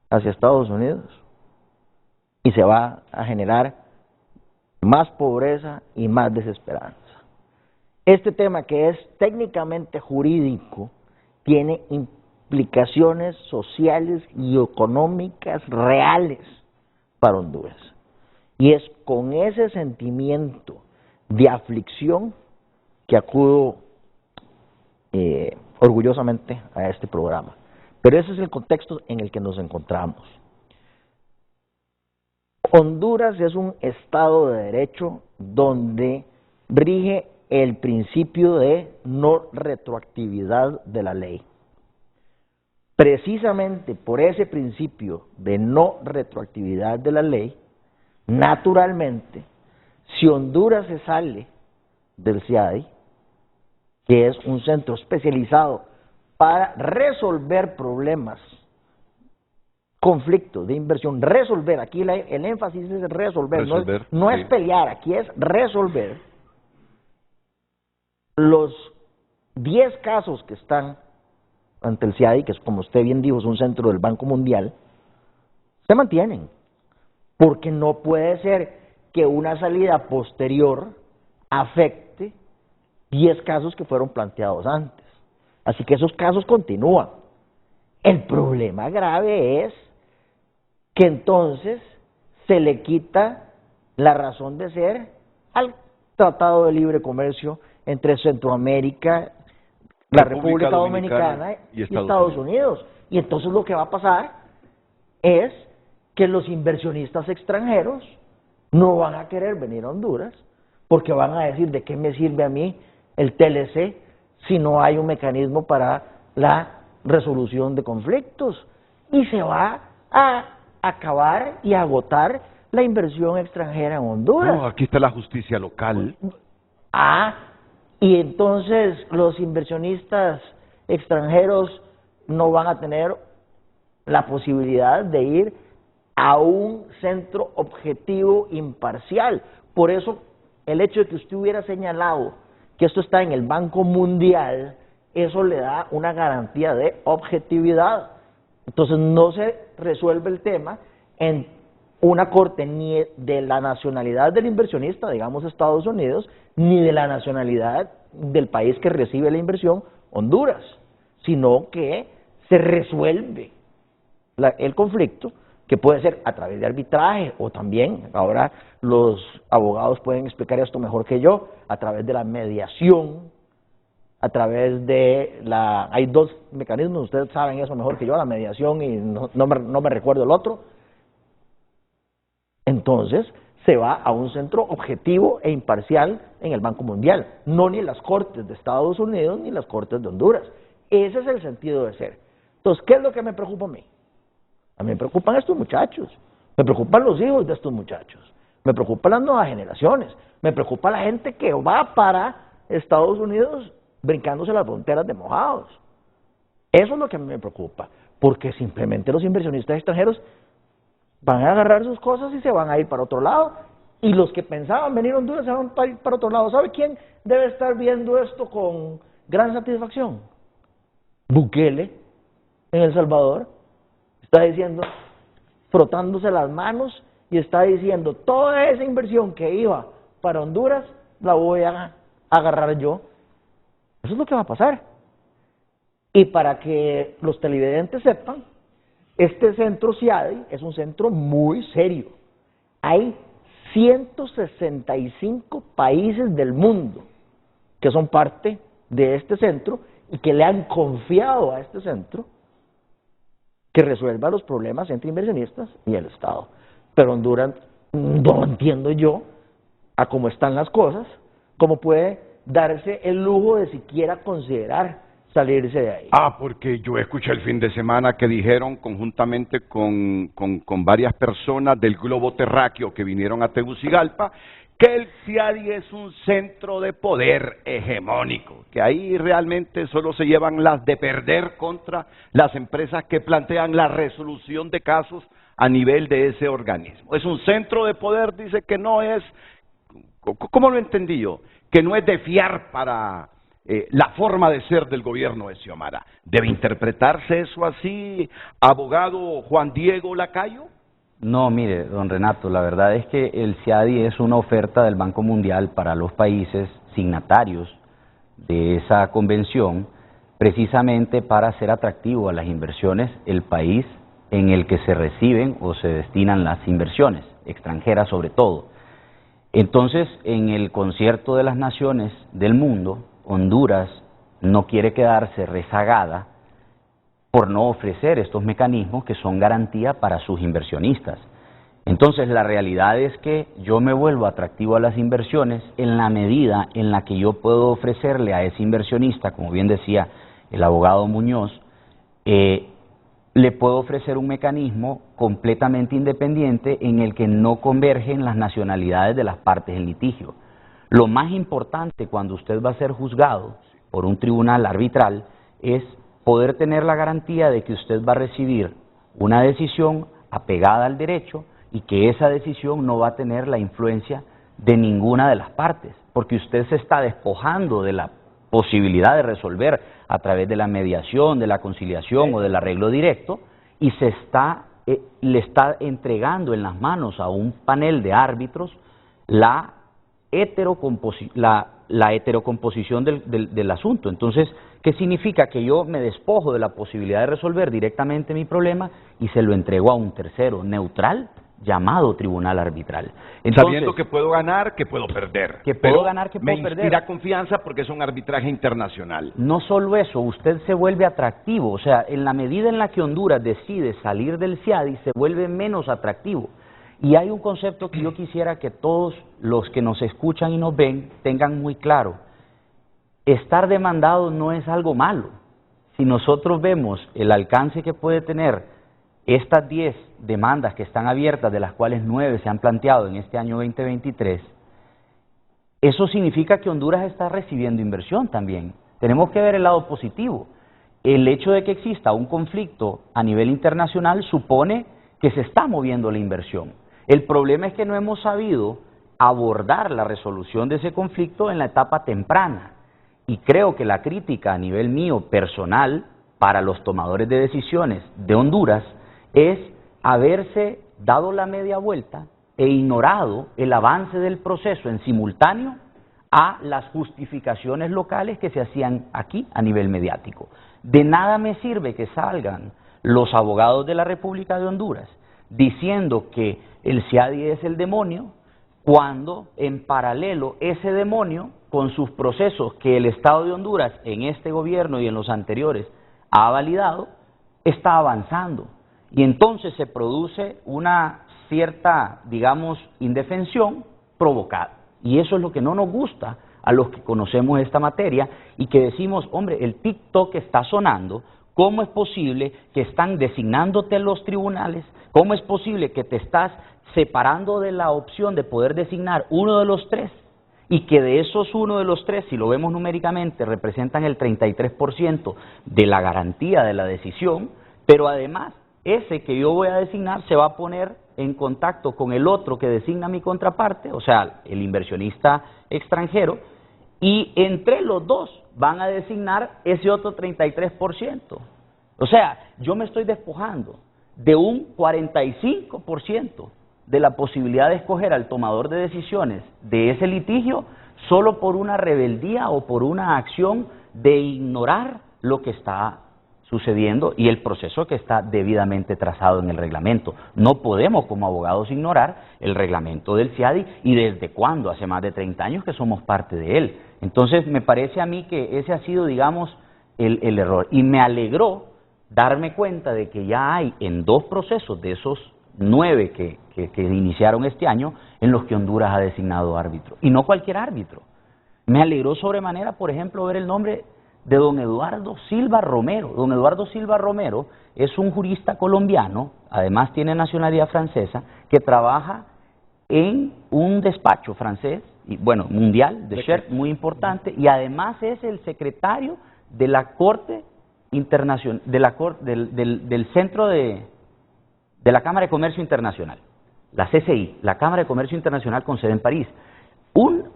hacia Estados Unidos y se va a generar más pobreza y más desesperanza. Este tema, que es técnicamente jurídico, tiene implicaciones sociales y económicas reales para Honduras. Y es con ese sentimiento de aflicción que acudo orgullosamente a este programa. Pero ese es el contexto en el que nos encontramos. Honduras es un Estado de Derecho donde rige el principio de no retroactividad de la ley. Precisamente por ese principio de no retroactividad de la ley, naturalmente, si Honduras se sale del CIADI, que es un centro especializado para resolver problemas, conflictos de inversión, resolver, aquí el énfasis es resolver, no es pelear, aquí es resolver. Los 10 casos que están ante el CIADI, que es, como usted bien dijo, es un centro del Banco Mundial, se mantienen, porque no puede ser que una salida posterior afecte 10 casos que fueron planteados antes. Así que esos casos continúan. El problema grave es que entonces se le quita la razón de ser al Tratado de Libre Comercio entre Centroamérica, la República Dominicana y Estados Unidos. Y entonces lo que va a pasar es que los inversionistas extranjeros no van a querer venir a Honduras porque van a decir, ¿de qué me sirve a mí el TLC si no hay un mecanismo para la resolución de conflictos? Y se va a acabar y agotar la inversión extranjera en Honduras. No, aquí está la justicia local. Y entonces los inversionistas extranjeros no van a tener la posibilidad de ir a un centro objetivo imparcial. Por eso el hecho de que usted hubiera señalado que esto está en el Banco Mundial, eso le da una garantía de objetividad. Entonces no se resuelve el tema en una corte ni de la nacionalidad del inversionista, digamos Estados Unidos, ni de la nacionalidad del país que recibe la inversión, Honduras, sino que se resuelve el conflicto, que puede ser a través de arbitraje o también, ahora los abogados pueden explicar esto mejor que yo, a través de la mediación, a través de la... Hay dos mecanismos, ustedes saben eso mejor que yo, la mediación y no me recuerdo el otro. Entonces, se va a un centro objetivo e imparcial en el Banco Mundial, no ni las Cortes de Estados Unidos ni las Cortes de Honduras. Ese es el sentido de ser. Entonces, ¿qué es lo que me preocupa a mí? A mí me preocupan estos muchachos, me preocupan los hijos de estos muchachos, me preocupan las nuevas generaciones, me preocupa la gente que va para Estados Unidos brincándose las fronteras de mojados. Eso es lo que a mí me preocupa, porque simplemente los inversionistas extranjeros van a agarrar sus cosas y se van a ir para otro lado, y los que pensaban venir a Honduras se van a ir para otro lado. ¿Sabe quién debe estar viendo esto con gran satisfacción? Bukele, en El Salvador, está diciendo, frotándose las manos, y está diciendo, toda esa inversión que iba para Honduras, la voy a agarrar yo. Eso es lo que va a pasar. Y para que los televidentes sepan, este centro CIADI es un centro muy serio. Hay 165 países del mundo que son parte de este centro y que le han confiado a este centro que resuelva los problemas entre inversionistas y el Estado. Pero Honduras, no entiendo yo, a cómo están las cosas, cómo puede darse el lujo de siquiera considerar salirse de ahí. Porque yo escuché el fin de semana que dijeron conjuntamente con varias personas del globo terráqueo que vinieron a Tegucigalpa, que el CIADI es un centro de poder hegemónico, que ahí realmente solo se llevan las de perder contra las empresas que plantean la resolución de casos a nivel de ese organismo. Es un centro de poder, dice que no es, ¿cómo lo entendí yo? Que no es de fiar para la forma de ser del gobierno de Xiomara. ¿Debe interpretarse eso así, abogado Juan Diego Lacayo? No, mire, don Renato, la verdad es que el CIADI es una oferta del Banco Mundial para los países signatarios de esa convención, precisamente para hacer atractivo a las inversiones el país en el que se reciben o se destinan las inversiones, extranjeras sobre todo. Entonces, en el concierto de las naciones del mundo, Honduras no quiere quedarse rezagada por no ofrecer estos mecanismos que son garantía para sus inversionistas. Entonces, la realidad es que yo me vuelvo atractivo a las inversiones en la medida en la que yo puedo ofrecerle a ese inversionista, como bien decía el abogado Muñoz, le puedo ofrecer un mecanismo completamente independiente en el que no convergen las nacionalidades de las partes en litigio. Lo más importante cuando usted va a ser juzgado por un tribunal arbitral es poder tener la garantía de que usted va a recibir una decisión apegada al derecho y que esa decisión no va a tener la influencia de ninguna de las partes, porque usted se está despojando de la posibilidad de resolver a través de la mediación, de la conciliación o del arreglo directo, y le está entregando en las manos a un panel de árbitros la heterocomposición del asunto. Entonces, ¿qué significa? Que yo me despojo de la posibilidad de resolver directamente mi problema y se lo entrego a un tercero neutral llamado tribunal arbitral. Entonces, sabiendo que puedo ganar, que puedo perder. Que puedo ganar, que puedo me perder. inspira confianza porque es un arbitraje internacional. No solo eso, usted se vuelve atractivo. O sea, en la medida en la que Honduras decide salir del CIADI, se vuelve menos atractivo. Y hay un concepto que yo quisiera que todos los que nos escuchan y nos ven tengan muy claro. Estar demandado no es algo malo. Si nosotros vemos el alcance que puede tener estas 10 demandas que están abiertas, de las cuales 9 se han planteado en este año 2023, eso significa que Honduras está recibiendo inversión también. Tenemos que ver el lado positivo. El hecho de que exista un conflicto a nivel internacional supone que se está moviendo la inversión. El problema es que no hemos sabido abordar la resolución de ese conflicto en la etapa temprana. Y creo que la crítica a nivel mío personal para los tomadores de decisiones de Honduras es haberse dado la media vuelta e ignorado el avance del proceso en simultáneo a las justificaciones locales que se hacían aquí a nivel mediático. De nada me sirve que salgan los abogados de la República de Honduras diciendo que el CIADI es el demonio, cuando en paralelo ese demonio, con sus procesos que el Estado de Honduras en este gobierno y en los anteriores ha validado, está avanzando. Y entonces se produce una cierta, digamos, indefensión provocada. Y eso es lo que no nos gusta a los que conocemos esta materia y que decimos, hombre, el TikTok está sonando, ¿cómo es posible que están designándote los tribunales? ¿Cómo es posible que te estás separando de la opción de poder designar uno de los tres? Y que de esos uno de los tres, si lo vemos numéricamente, representan el 33% de la garantía de la decisión, pero además ese que yo voy a designar se va a poner en contacto con el otro que designa mi contraparte, o sea, el inversionista extranjero, y entre los dos van a designar ese otro 33%. O sea, yo me estoy despojando de un 45% de la posibilidad de escoger al tomador de decisiones de ese litigio solo por una rebeldía o por una acción de ignorar lo que está sucediendo y el proceso que está debidamente trazado en el reglamento. No podemos como abogados ignorar el reglamento del CIADI y desde cuándo, hace más de 30 años que somos parte de él. Entonces me parece a mí que ese ha sido, digamos, el error. Y me alegró darme cuenta de que ya hay en 2 procesos de esos 9 que iniciaron este año en los que Honduras ha designado árbitro. Y no cualquier árbitro. Me alegró sobremanera, por ejemplo, ver el nombre de don Eduardo Silva Romero. Don Eduardo Silva Romero es un jurista colombiano, además tiene nacionalidad francesa, que trabaja en un despacho francés, y bueno, mundial, de Cherp, muy importante, y además es el secretario de la Corte Internacional, del Centro de la Cámara de Comercio Internacional, la CCI, la Cámara de Comercio Internacional con sede en París.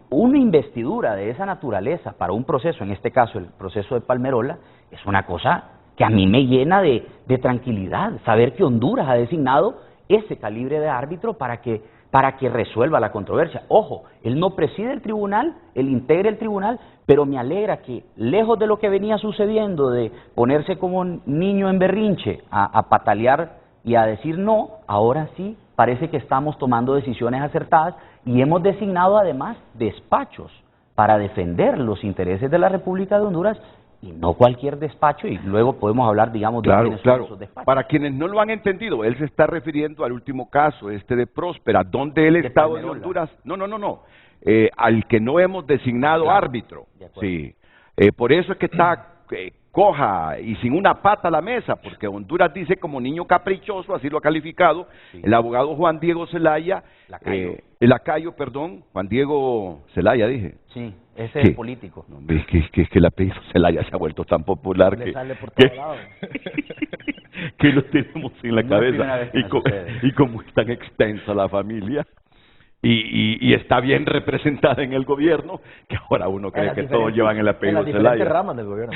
Una investidura de esa naturaleza para un proceso, en este caso el proceso de Palmerola, es una cosa que a mí me llena de tranquilidad, saber que Honduras ha designado ese calibre de árbitro para que resuelva la controversia. Ojo, él no preside el tribunal, él integra el tribunal, pero me alegra que, lejos de lo que venía sucediendo, de ponerse como un niño en berrinche a patalear y a decir no, ahora sí parece que estamos tomando decisiones acertadas y hemos designado además despachos para defender los intereses de la República de Honduras y no cualquier despacho, y luego podemos hablar, digamos, de quiénes son esos despachos. Para quienes no lo han entendido, él se está refiriendo al último caso, de Próspera, donde el Estado de Honduras, al que no hemos designado árbitro. Sí, por eso es que está coja y sin una pata a la mesa, porque Honduras dice como niño caprichoso, así lo ha calificado, el abogado Juan Diego Zelaya, Lacayo, Juan Diego Zelaya dije. Sí, ese es el político. No, es que el apellido Zelaya se ha vuelto tan popular sale por todos lados. que lo tenemos en la cabeza, y como es tan extensa la familia. y está bien representada en el gobierno, que ahora uno cree que todos llevan el apellido en las diferentes Zelaya. ramas del gobierno.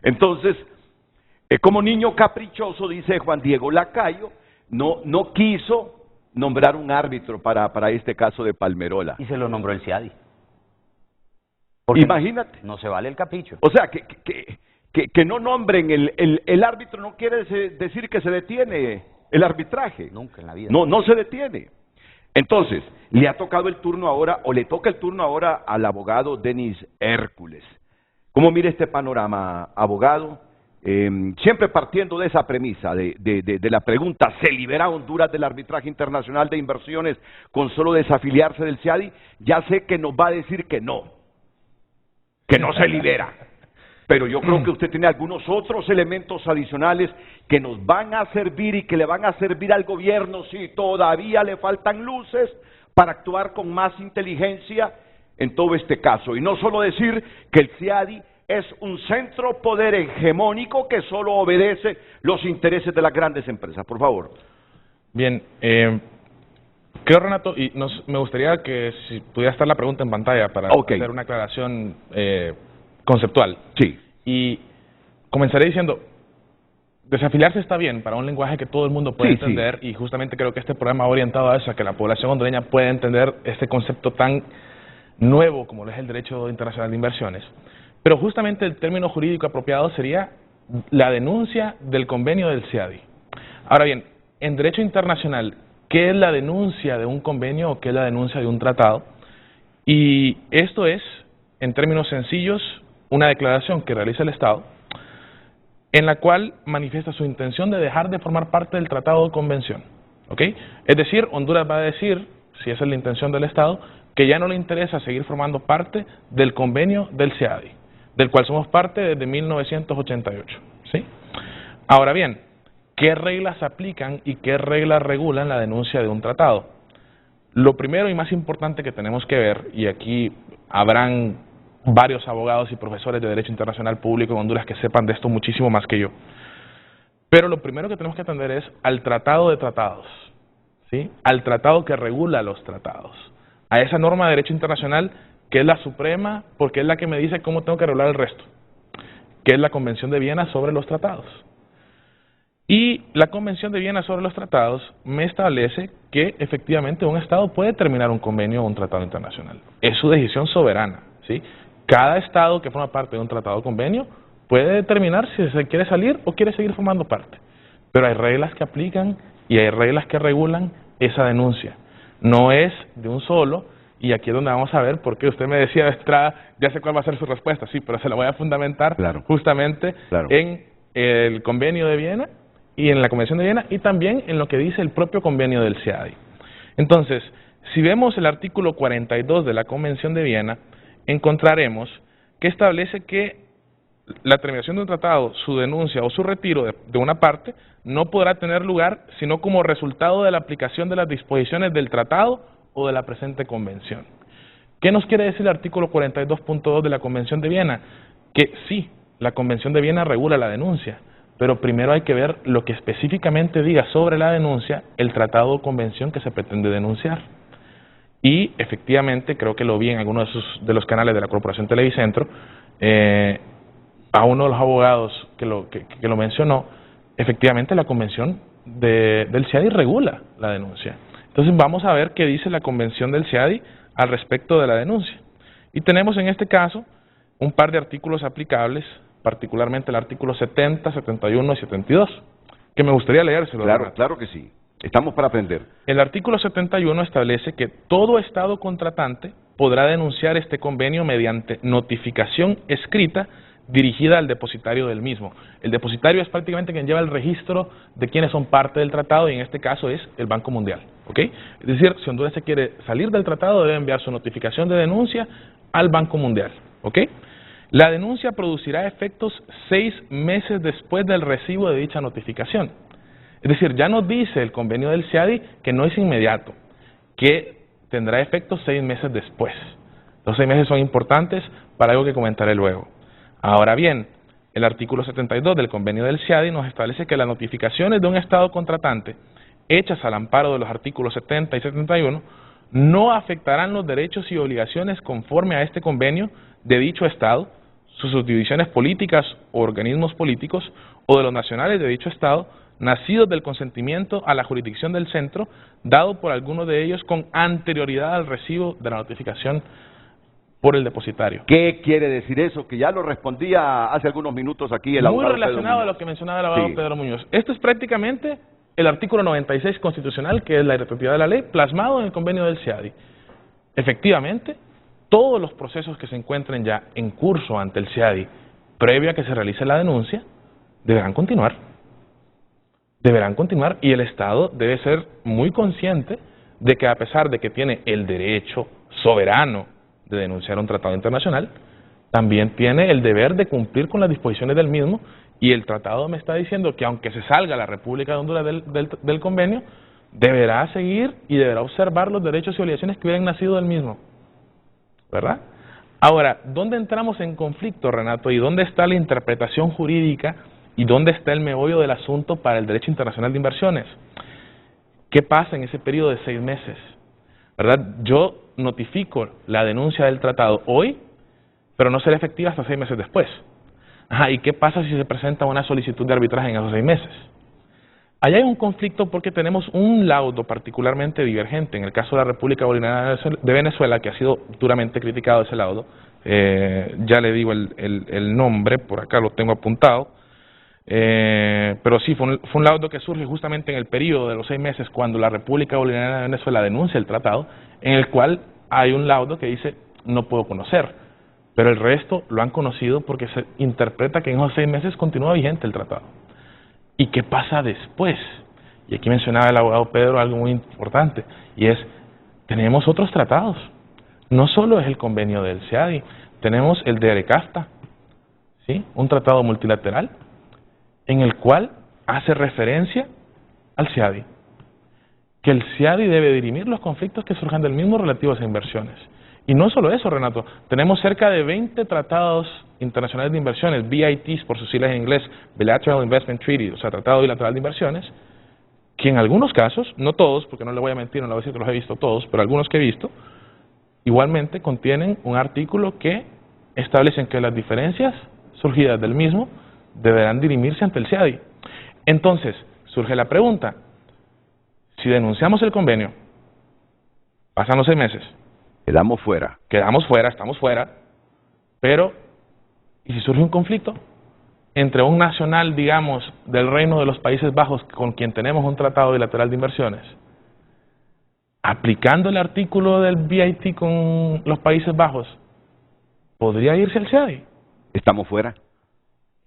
Entonces, como niño caprichoso, dice Juan Diego Lacayo, no quiso nombrar un árbitro para este caso de Palmerola. Y se lo nombró el CIADI. Imagínate. No se vale el capricho. O sea, que no nombren el árbitro no quiere decir que se detiene el arbitraje. Nunca en la vida. No se detiene. Entonces, le ha tocado el turno ahora, o le toca el turno ahora al abogado Denis Hércules. ¿Cómo mira este panorama, abogado? Siempre partiendo de esa premisa, de la pregunta, ¿se libera Honduras del arbitraje internacional de inversiones con solo desafiliarse del CIADI? Ya sé que nos va a decir que no se libera. Pero yo creo que usted tiene algunos otros elementos adicionales que nos van a servir y que le van a servir al gobierno si todavía le faltan luces para actuar con más inteligencia en todo este caso. Y no solo decir que el CIADI es un centro poder hegemónico que solo obedece los intereses de las grandes empresas. Por favor. Bien, creo, Renato, y me gustaría que si pudiera estar la pregunta en pantalla para hacer una aclaración conceptual. Sí. Y comenzaré diciendo, desafiliarse está bien para un lenguaje que todo el mundo puede entender, y justamente creo que este programa ha orientado a eso, a que la población hondureña pueda entender este concepto tan nuevo como lo es el derecho internacional de inversiones. Pero justamente el término jurídico apropiado sería la denuncia del convenio del CIADI. Ahora bien, en derecho internacional, ¿qué es la denuncia de un convenio o qué es la denuncia de un tratado? Y esto es, en términos sencillos, una declaración que realiza el Estado en la cual manifiesta su intención de dejar de formar parte del tratado o convención. ¿Ok? Es decir, Honduras va a decir, si esa es la intención del Estado, que ya no le interesa seguir formando parte del convenio del CIADI, del cual somos parte desde 1988. ¿Sí? Ahora bien, ¿qué reglas aplican y qué reglas regulan la denuncia de un tratado? Lo primero y más importante que tenemos que ver, y aquí habrán varios abogados y profesores de Derecho Internacional Público en Honduras que sepan de esto muchísimo más que yo, pero lo primero que tenemos que atender es al tratado de tratados, ¿sí? Al tratado que regula los tratados, a esa norma de Derecho Internacional que es la suprema porque es la que me dice cómo tengo que regular el resto, que es la Convención de Viena sobre los tratados. Y la Convención de Viena sobre los tratados me establece que efectivamente un Estado puede terminar un convenio o un tratado internacional. Es su decisión soberana, ¿sí? Cada Estado que forma parte de un tratado o convenio puede determinar si se quiere salir o quiere seguir formando parte. Pero hay reglas que aplican y hay reglas que regulan esa denuncia. No es de un solo, y aquí es donde vamos a ver por qué usted me decía de entrada, ya sé cuál va a ser su respuesta, sí, pero se la voy a fundamentar justamente en el convenio de Viena y en la Convención de Viena y también en lo que dice el propio convenio del CIADI. Entonces, si vemos el artículo 42 de la Convención de Viena, encontraremos que establece que la terminación de un tratado, su denuncia o su retiro de una parte no podrá tener lugar sino como resultado de la aplicación de las disposiciones del tratado o de la presente convención. ¿Qué nos quiere decir el artículo 42.2 de la Convención de Viena? Que sí, la Convención de Viena regula la denuncia, pero primero hay que ver lo que específicamente diga sobre la denuncia el tratado o convención que se pretende denunciar. Y efectivamente, creo que lo vi en alguno de los canales de la Corporación Televicentro, a uno de los abogados que lo mencionó, efectivamente la Convención del CIADI regula la denuncia. Entonces vamos a ver qué dice la Convención del CIADI al respecto de la denuncia. Y tenemos en este caso un par de artículos aplicables, particularmente el artículo 70, 71 y 72, que me gustaría leérselo. Claro que sí. Estamos para aprender. El artículo 71 establece que todo Estado contratante podrá denunciar este convenio mediante notificación escrita dirigida al depositario del mismo. El depositario es prácticamente quien lleva el registro de quienes son parte del tratado y en este caso es el Banco Mundial. ¿Ok? Es decir, si Honduras se quiere salir del tratado debe enviar su notificación de denuncia al Banco Mundial. ¿Ok? La denuncia producirá efectos 6 meses después del recibo de dicha notificación. Es decir, ya nos dice el convenio del CIADI que no es inmediato, que tendrá efectos 6 meses después. Los 6 meses son importantes para algo que comentaré luego. Ahora bien, el artículo 72 del convenio del CIADI nos establece que las notificaciones de un Estado contratante, hechas al amparo de los artículos 70 y 71, no afectarán los derechos y obligaciones conforme a este convenio de dicho Estado, sus subdivisiones políticas o organismos políticos o de los nacionales de dicho Estado, nacidos del consentimiento a la jurisdicción del centro, dado por alguno de ellos con anterioridad al recibo de la notificación por el depositario. ¿Qué quiere decir eso? Que ya lo respondía hace algunos minutos aquí el abogado Muy relacionado Pedro a lo Muñoz. que mencionaba el abogado Sí. Pedro Muñoz. Esto es prácticamente el artículo 96 constitucional, que es la irretroactividad de la ley, plasmado en el convenio del CIADI. Efectivamente, todos los procesos que se encuentren ya en curso ante el CIADI, previo a que se realice la denuncia, deberán continuar. Deberán continuar, y el Estado debe ser muy consciente de que, a pesar de que tiene el derecho soberano de denunciar un tratado internacional, también tiene el deber de cumplir con las disposiciones del mismo, y el tratado me está diciendo que aunque se salga la República de Honduras del convenio, deberá seguir y deberá observar los derechos y obligaciones que hubieran nacido del mismo, ¿verdad? Ahora, ¿dónde entramos en conflicto, Renato? ¿Y dónde está la interpretación jurídica? ¿Y dónde está el meollo del asunto para el derecho internacional de inversiones? ¿Qué pasa en ese periodo de 6 meses? ¿Verdad? Yo notifico la denuncia del tratado hoy, pero no será efectiva hasta 6 meses después. Ajá, ¿y qué pasa si se presenta una solicitud de arbitraje en esos 6 meses? Allá hay un conflicto porque tenemos un laudo particularmente divergente. En el caso de la República Bolivariana de Venezuela, que ha sido duramente criticado ese laudo, ya le digo el nombre, por acá lo tengo apuntado, pero sí, fue un laudo que surge justamente en el periodo de los 6 meses cuando la República Bolivariana de Venezuela denuncia el tratado, en el cual hay un laudo que dice no puedo conocer, pero el resto lo han conocido porque se interpreta que en esos 6 meses continúa vigente el tratado. ¿Y qué pasa después? Y aquí mencionaba el abogado Pedro algo muy importante, y es, tenemos otros tratados. No solo es el convenio del CIADI, tenemos el de Arecasta, ¿sí? Un tratado multilateral, en el cual hace referencia al CIADI, que el CIADI debe dirimir los conflictos que surjan del mismo relativos a inversiones. Y no solo eso, Renato, tenemos cerca de 20 tratados internacionales de inversiones, BITs por sus siglas en inglés, Bilateral Investment Treaty, o sea, Tratado Bilateral de Inversiones, que en algunos casos, no todos, porque no le voy a mentir, no le voy a decir que los he visto todos, pero algunos que he visto, igualmente contienen un artículo que establecen que las diferencias surgidas del mismo deberán dirimirse ante el CIADI. Entonces, surge la pregunta, si denunciamos el convenio, pasan los 6 meses, Quedamos fuera. estamos fuera, pero, ¿y si surge un conflicto entre un nacional, digamos, del Reino de los Países Bajos, con quien tenemos un tratado bilateral de inversiones, aplicando el artículo del BIT con los Países Bajos, podría irse al CIADI? Estamos fuera.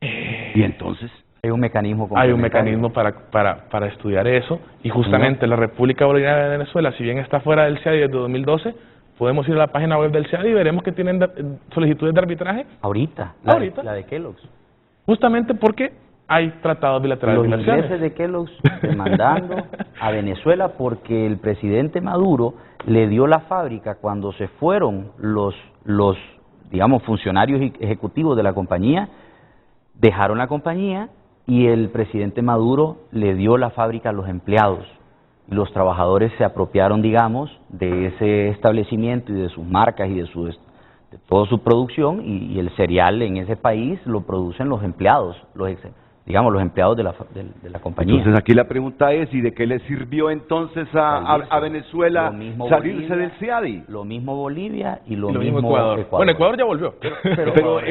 ¿Y entonces? Hay un mecanismo Hay un complementario. mecanismo para estudiar eso, y justamente la República Bolivariana de Venezuela, si bien está fuera del CIADI desde 2012, podemos ir a la página web del CIADI y veremos que tienen solicitudes de arbitraje Ahorita, Ahorita. La de Kellogg's. justamente porque hay tratados bilaterales Los de inversiones. ingleses de Kellogg's demandando a Venezuela porque el presidente Maduro le dio la fábrica cuando se fueron los digamos, funcionarios ejecutivos de la compañía, dejaron la compañía y el presidente Maduro le dio la fábrica a los empleados. Y los trabajadores se apropiaron, digamos, de ese establecimiento y de sus marcas y de toda su producción, y el cereal en ese país lo producen los empleados, los empleados de la compañía. Entonces aquí la pregunta es, ¿y de qué le sirvió entonces a Venezuela Lo mismo salirse Bolivia, del CIADI? Lo mismo Bolivia y lo Y mismo Ecuador. Bueno, Ecuador ya volvió. Pero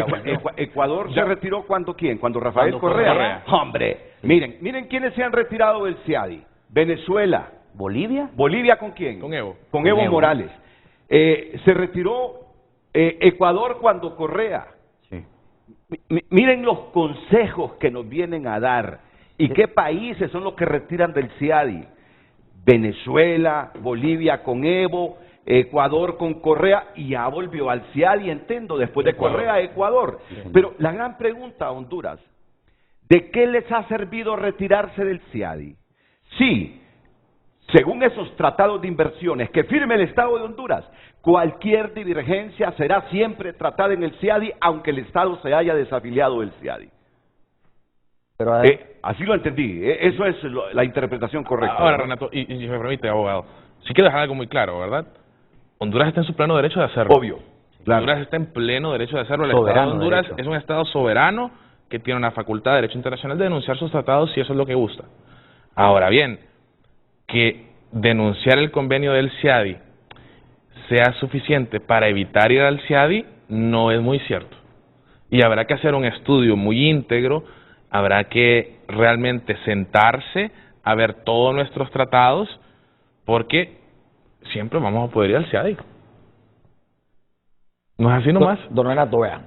Ecuador se retiró ¿cuándo quién? ¿Cuando Rafael Cuando Correa? Correa. Hombre, Sí. miren quiénes se han retirado del CIADI. Venezuela. Bolivia. ¿Bolivia con quién? Con Evo. Con Evo Evo. Morales. Se retiró Ecuador cuando Correa. Sí. Miren los consejos que nos vienen a dar. ¿Y qué países son los que retiran del CIADI? Venezuela, Bolivia con Evo, Ecuador con Correa, y ya volvió al CIADI, entiendo, después de Ecuador. Correa, Ecuador. Pero la gran pregunta a Honduras, ¿de qué les ha servido retirarse del CIADI? Sí, según esos tratados de inversiones que firme el Estado de Honduras, cualquier divergencia será siempre tratada en el CIADI, aunque el Estado se haya desafiliado del CIADI. Pero Así lo entendí, eso es la interpretación correcta. Ahora, ¿verdad? Renato, y si me permite, abogado, si quiero dejar algo muy claro, ¿verdad? Honduras está en su pleno derecho de hacerlo. Obvio. Claro. Honduras está en pleno derecho de hacerlo. El Soberano Estado de Honduras derecho. es un Estado soberano que tiene una facultad de derecho internacional de denunciar sus tratados si eso es lo que gusta. Ahora bien, que denunciar el convenio del CIADI sea suficiente para evitar ir al CIADI no es muy cierto. Y habrá que hacer un estudio muy íntegro, habrá que realmente sentarse a ver todos nuestros tratados, porque siempre vamos a poder ir al CIADI. ¿No es así nomás? Don Renato, vean,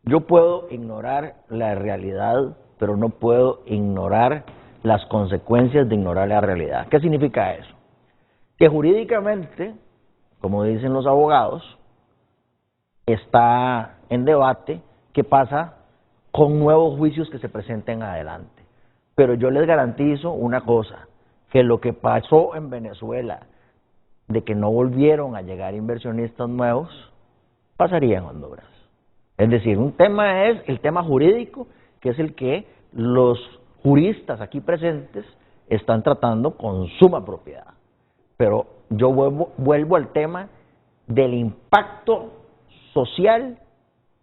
yo puedo ignorar la realidad, pero no puedo ignorar las consecuencias de ignorar la realidad. ¿Qué significa eso? Que jurídicamente, como dicen los abogados, está en debate qué pasa con nuevos juicios que se presenten adelante. Pero yo les garantizo una cosa, que lo que pasó en Venezuela, de que no volvieron a llegar inversionistas nuevos, pasaría en Honduras. Es decir, un tema es el tema jurídico, que es el que los juristas aquí presentes están tratando con suma propiedad. Pero yo vuelvo al tema del impacto social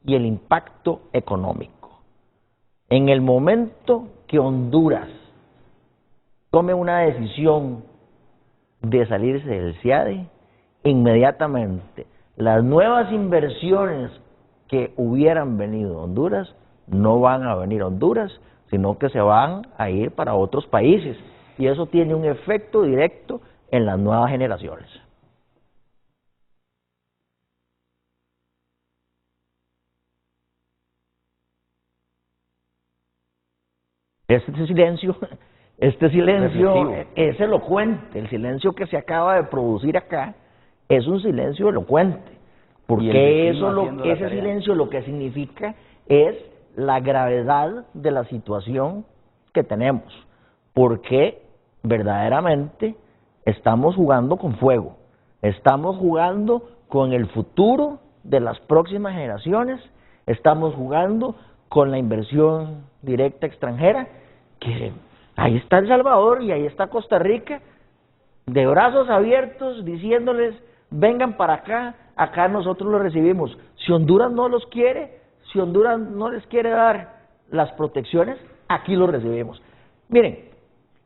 y el impacto económico. En el momento que Honduras tome una decisión de salirse del CIADI, inmediatamente las nuevas inversiones que hubieran venido a Honduras no van a venir a Honduras, sino que se van a ir para otros países. Y eso tiene un efecto directo en las nuevas generaciones. Este silencio Reflexivo. es elocuente. El silencio que se acaba de producir acá es un silencio elocuente. Y Porque el vecino haciendo la ese tarea. silencio lo que significa es la gravedad de la situación que tenemos. Porque verdaderamente estamos jugando con fuego. Estamos jugando con el futuro de las próximas generaciones. Estamos jugando con la inversión directa extranjera, que ahí está El Salvador y ahí está Costa Rica, de brazos abiertos, diciéndoles, vengan para acá, acá nosotros los recibimos. Si Honduras no los quiere, si Honduras no les quiere dar las protecciones, aquí los recibimos. Miren,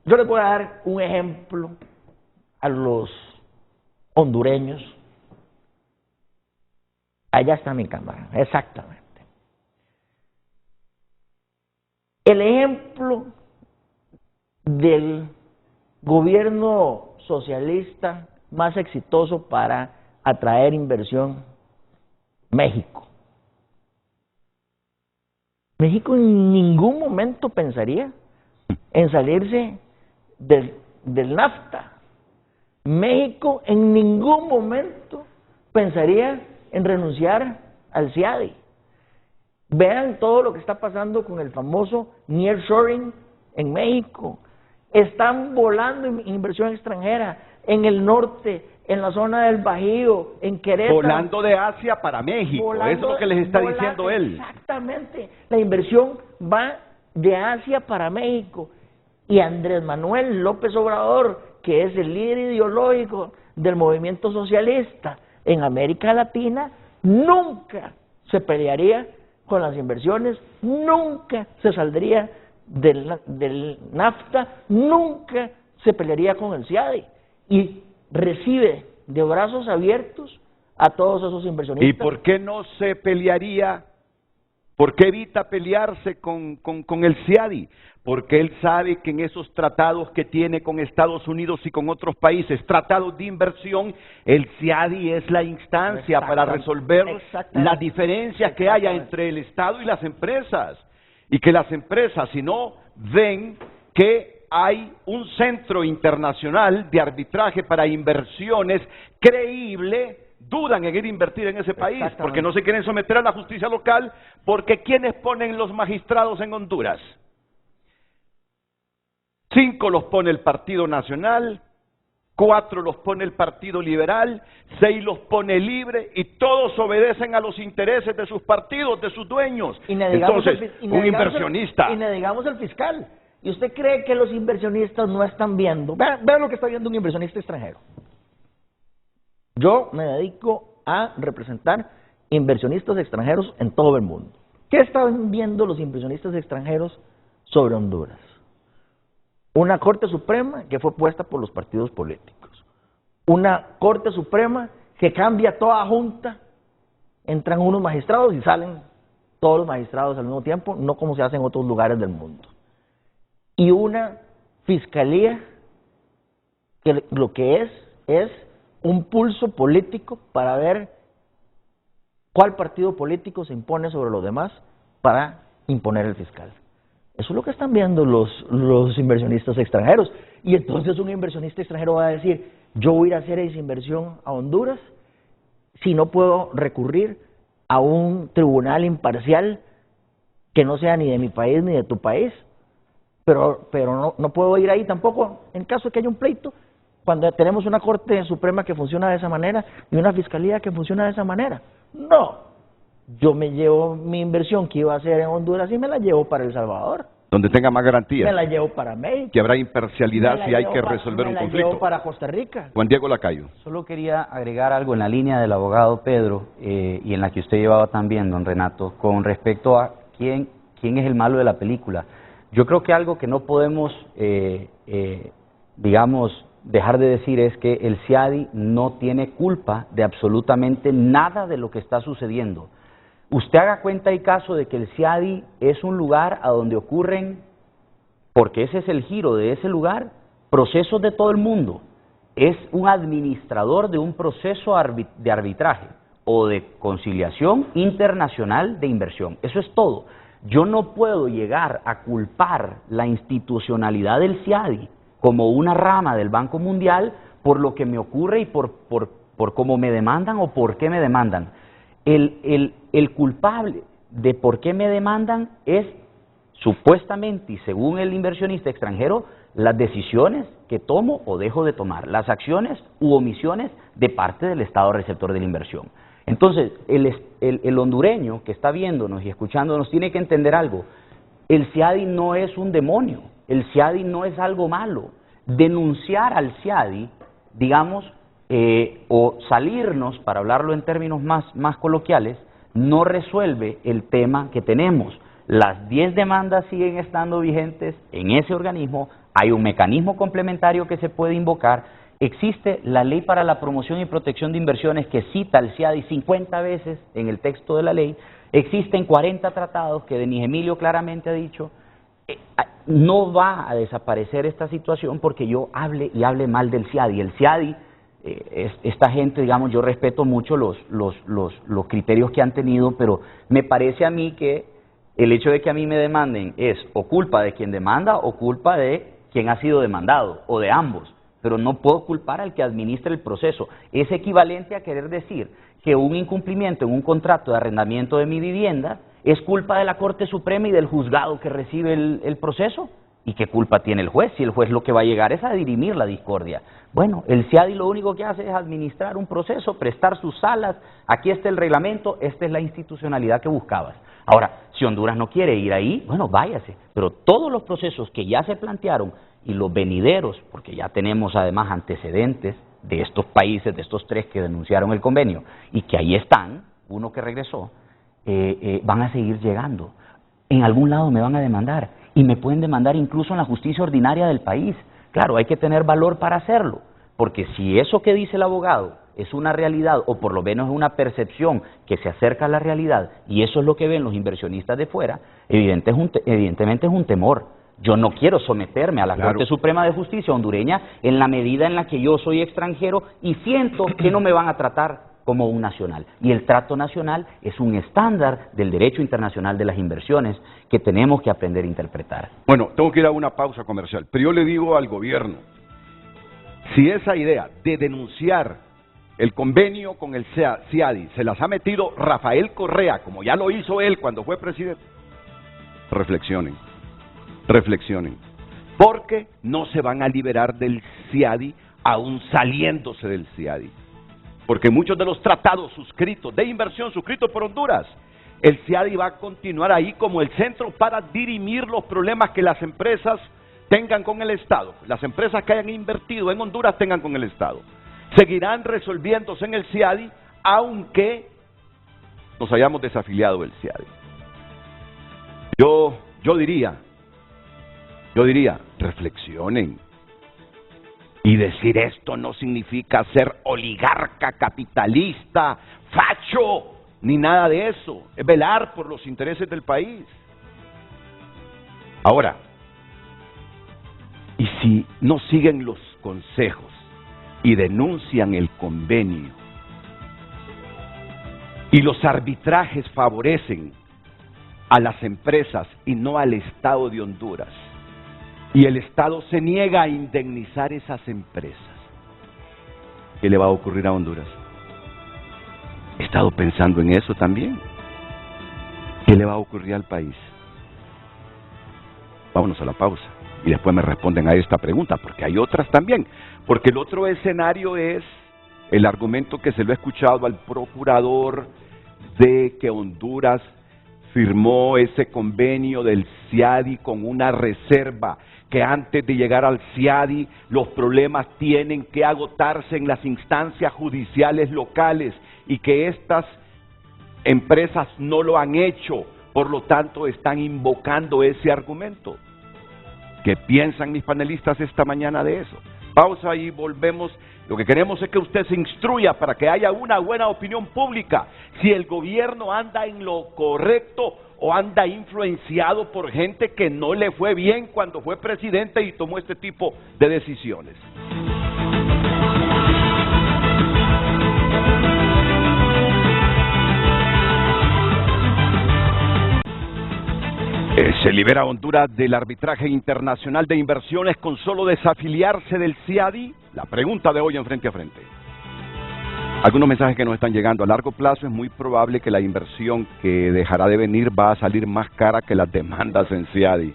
yo les voy a dar un ejemplo a los hondureños. Allá está mi cámara, exactamente. El ejemplo del gobierno socialista más exitoso para atraer inversión, México. México en ningún momento pensaría en salirse del NAFTA. México en ningún momento pensaría en renunciar al CIADI. Vean todo lo que está pasando con el famoso nearshoring en México. Están volando inversión extranjera en el norte, en la zona del Bajío, en Querétaro. Volando de Asia para México, eso es lo que les está diciendo él. Exactamente, la inversión va de Asia para México. Y Andrés Manuel López Obrador, que es el líder ideológico del movimiento socialista en América Latina, nunca se pelearía con las inversiones, nunca se saldría del NAFTA, nunca se pelearía con el CIADI. Y recibe de brazos abiertos a todos esos inversionistas. ¿Y por qué no se pelearía? ¿Por qué evita pelearse con el CIADI? Porque él sabe que en esos tratados que tiene con Estados Unidos y con otros países, tratados de inversión, el CIADI es la instancia para resolver las diferencias que haya entre el Estado y las empresas. Y que las empresas, si no ven que hay un centro internacional de arbitraje para inversiones creíble, dudan en ir a invertir en ese país, porque no se quieren someter a la justicia local, porque ¿quiénes ponen los magistrados en Honduras? 5 los pone el Partido Nacional, 4 los pone el Partido Liberal, 6 los pone Libre, y todos obedecen a los intereses de sus partidos, de sus dueños. Entonces, un inversionista... Y le digamos el fiscal. ¿Y usted cree que los inversionistas no están viendo? Vean lo que está viendo un inversionista extranjero. Yo me dedico a representar inversionistas extranjeros en todo el mundo. ¿Qué están viendo los inversionistas extranjeros sobre Honduras? Una Corte Suprema que fue puesta por los partidos políticos. Una Corte Suprema que cambia toda junta, entran unos magistrados y salen todos los magistrados al mismo tiempo, no como se hace en otros lugares del mundo. Y una fiscalía que lo que es un pulso político para ver cuál partido político se impone sobre los demás para imponer el fiscal. Eso es lo que están viendo los inversionistas extranjeros. Y entonces un inversionista extranjero va a decir, yo voy a ir a hacer esa inversión a Honduras si no puedo recurrir a un tribunal imparcial que no sea ni de mi país ni de tu país. Pero no puedo ir ahí tampoco en caso de que haya un pleito, cuando tenemos una Corte Suprema que funciona de esa manera y una Fiscalía que funciona de esa manera. No, yo me llevo mi inversión que iba a hacer en Honduras y me la llevo para El Salvador. Donde tenga más garantías. Me la llevo para México. Que habrá imparcialidad si hay que resolver un conflicto. Me la llevo para Costa Rica. Juan Diego Lacayo. Solo quería agregar algo en la línea del abogado Pedro y en la que usted llevaba también, don Renato, con respecto a quién es el malo de la película. Yo creo que algo que no podemos, digamos, dejar de decir es que el CIADI no tiene culpa de absolutamente nada de lo que está sucediendo. Usted haga cuenta y caso de que el CIADI es un lugar a donde ocurren, porque ese es el giro de ese lugar, procesos de todo el mundo. Es un administrador de un proceso de arbitraje o de conciliación internacional de inversión. Eso es todo. Yo no puedo llegar a culpar la institucionalidad del CIADI como una rama del Banco Mundial por lo que me ocurre y por cómo me demandan o por qué me demandan. El culpable de por qué me demandan es supuestamente y según el inversionista extranjero las decisiones que tomo o dejo de tomar, las acciones u omisiones de parte del Estado receptor de la inversión. Entonces, el hondureño que está viéndonos y escuchándonos tiene que entender algo. El CIADI no es un demonio, el CIADI no es algo malo. Denunciar al CIADI, digamos, o salirnos, para hablarlo en términos más coloquiales, no resuelve el tema que tenemos. Las 10 demandas siguen estando vigentes en ese organismo, hay un mecanismo complementario que se puede invocar. Existe la Ley para la Promoción y Protección de Inversiones que cita al CIADI 50 veces en el texto de la ley. Existen 40 tratados que Denis Emilio claramente ha dicho. No va a desaparecer esta situación porque yo hable mal del CIADI. El CIADI, esta gente, digamos, yo respeto mucho los criterios que han tenido, pero me parece a mí que el hecho de que a mí me demanden es o culpa de quien demanda o culpa de quien ha sido demandado, o de ambos. Pero no puedo culpar al que administra el proceso. Es equivalente a querer decir que un incumplimiento en un contrato de arrendamiento de mi vivienda es culpa de la Corte Suprema y del juzgado que recibe el proceso. ¿Y qué culpa tiene el juez? Si el juez lo que va a llegar es a dirimir la discordia. Bueno, el CIADI lo único que hace es administrar un proceso, prestar sus salas, aquí está el reglamento, esta es la institucionalidad que buscabas. Ahora, si Honduras no quiere ir ahí, bueno, váyase, pero todos los procesos que ya se plantearon y los venideros, porque ya tenemos además antecedentes de estos países, de estos 3 que denunciaron el convenio, y que ahí están, uno que regresó, van a seguir llegando. En algún lado me van a demandar, y me pueden demandar incluso en la justicia ordinaria del país. Claro, hay que tener valor para hacerlo, porque si eso que dice el abogado es una realidad, o por lo menos es una percepción que se acerca a la realidad, y eso es lo que ven los inversionistas de fuera, evidentemente es un temor. Yo no quiero someterme a la Corte Suprema de Justicia hondureña en la medida en la que yo soy extranjero y siento que no me van a tratar como un nacional. Y el trato nacional es un estándar del derecho internacional de las inversiones que tenemos que aprender a interpretar. Bueno, tengo que ir a una pausa comercial, pero yo le digo al gobierno, si esa idea de denunciar el convenio con el CIADI se las ha metido Rafael Correa, como ya lo hizo él cuando fue presidente, reflexionen, porque no se van a liberar del CIADI aún saliéndose del CIADI, porque muchos de los tratados suscritos de inversión suscritos por Honduras, el CIADI va a continuar ahí como el centro para dirimir los problemas que las empresas tengan con el Estado, las empresas que hayan invertido en Honduras tengan con el Estado. seguirán resolviéndose en el CIADI, aunque nos hayamos desafiliado del CIADI. Yo diría, reflexionen. Y decir esto no significa ser oligarca, capitalista, facho, ni nada de eso. Es velar por los intereses del país. Ahora, y si no siguen los consejos y denuncian el convenio, y los arbitrajes favorecen a las empresas y no al Estado de Honduras, y el Estado se niega a indemnizar esas empresas, ¿qué le va a ocurrir a Honduras? He estado pensando en eso también. ¿Qué le va a ocurrir al país? Vámonos a la pausa y después me responden a esta pregunta, porque hay otras también. Porque el otro escenario es el argumento que se lo he escuchado al procurador de que Honduras firmó ese convenio del CIADI con una reserva, que antes de llegar al CIADI los problemas tienen que agotarse en las instancias judiciales locales y que estas empresas no lo han hecho, por lo tanto están invocando ese argumento. ¿Qué piensan mis panelistas esta mañana de eso? Pausa y volvemos. Lo que queremos es que usted se instruya para que haya una buena opinión pública. Si el gobierno anda en lo correcto o anda influenciado por gente que no le fue bien cuando fue presidente y tomó este tipo de decisiones. Se libera a Honduras del arbitraje internacional de inversiones con solo desafiliarse del CIADI. La pregunta de hoy en Frente a Frente. Algunos mensajes que nos están llegando. A largo plazo es muy probable que la inversión que dejará de venir va a salir más cara que las demandas en CIADI.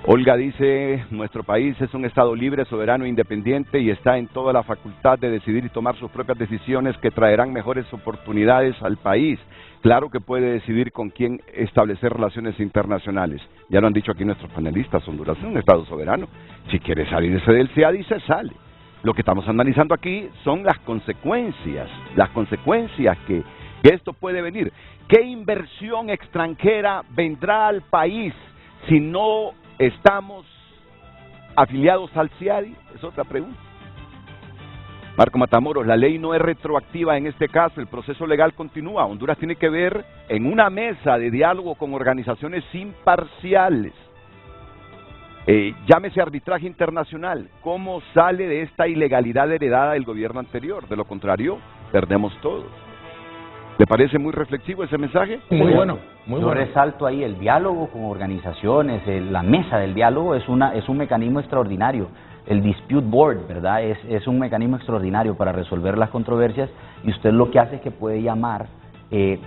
Olga dice, nuestro país es un estado libre, soberano e independiente y está en toda la facultad de decidir y tomar sus propias decisiones que traerán mejores oportunidades al país. Claro que puede decidir con quién establecer relaciones internacionales. Ya lo han dicho aquí nuestros panelistas, Honduras es un estado soberano. Si quiere salirse del CIADI, se sale. Lo que estamos analizando aquí son las consecuencias que esto puede venir. ¿Qué inversión extranjera vendrá al país si no estamos afiliados al CIADI? Es otra pregunta. Marco Matamoros, la ley no es retroactiva en este caso, el proceso legal continúa. Honduras tiene que ver en una mesa de diálogo con organizaciones imparciales. Llámese arbitraje internacional. ¿Cómo sale de esta ilegalidad heredada del gobierno anterior? De lo contrario, perdemos todos. ¿Le parece muy reflexivo ese mensaje? Muy bueno, muy Yo bueno. resalto ahí el diálogo con organizaciones, la mesa del diálogo es un mecanismo extraordinario. El dispute board, ¿verdad? Es un mecanismo extraordinario para resolver las controversias y usted lo que hace es que puede llamar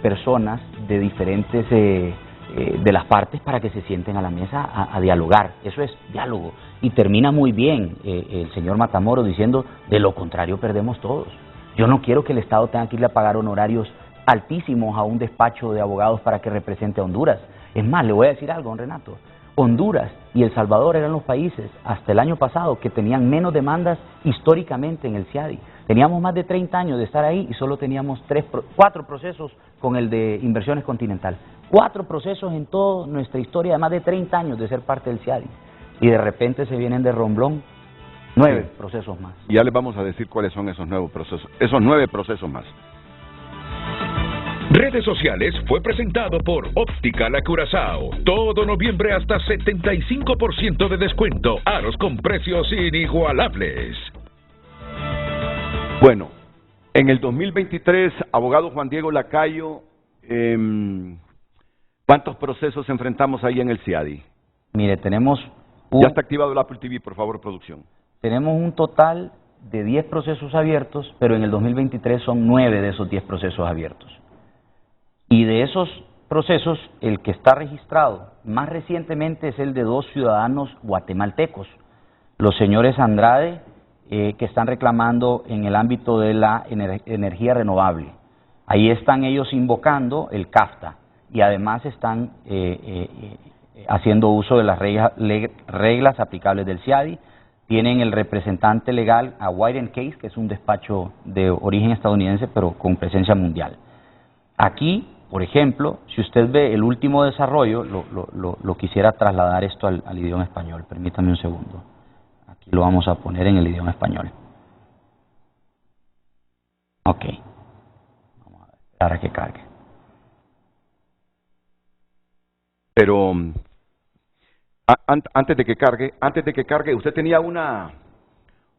personas de diferentes de las partes para que se sienten a la mesa a dialogar. Eso es diálogo y termina muy bien el señor Matamoros diciendo, de lo contrario perdemos todos. Yo no quiero que el Estado tenga que irle a pagar honorarios altísimos a un despacho de abogados para que represente a Honduras. Es más, le voy a decir algo, don Renato. Honduras y El Salvador eran los países hasta el año pasado que tenían menos demandas históricamente en el CIADI. Teníamos más de 30 años de estar ahí y solo teníamos 4 procesos con el de Inversiones Continental. 4 procesos en toda nuestra historia de más de 30 años de ser parte del CIADI. Y de repente se vienen de romblón 9 procesos más. Y ya les vamos a decir cuáles son esos nuevos procesos, esos 9 procesos más. Redes Sociales fue presentado por Óptica La Curazao. Todo noviembre hasta 75% de descuento. Aros con precios inigualables. Bueno, en el 2023, abogado Juan Diego Lacayo, ¿cuántos procesos enfrentamos ahí en el CIADI? Mire, tenemos Ya está activado el Apple TV, por favor, producción. Tenemos un total de 10 procesos abiertos, pero en el 2023 son 9 de esos 10 procesos abiertos. Y de esos procesos, el que está registrado más recientemente es el de 2 ciudadanos guatemaltecos, los señores Andrade, que están reclamando en el ámbito de la energía renovable. Ahí están ellos invocando el CAFTA y además están haciendo uso de las reglas aplicables del CIADI. tienen el representante legal a White & Case, que es un despacho de origen estadounidense, pero con presencia mundial. Aquí, por ejemplo, si usted ve el último desarrollo, lo quisiera trasladar esto al idioma español. Permítame un segundo. Aquí lo vamos a poner en el idioma español. Ok. Vamos a esperar a que cargue. Pero antes de que cargue, usted tenía una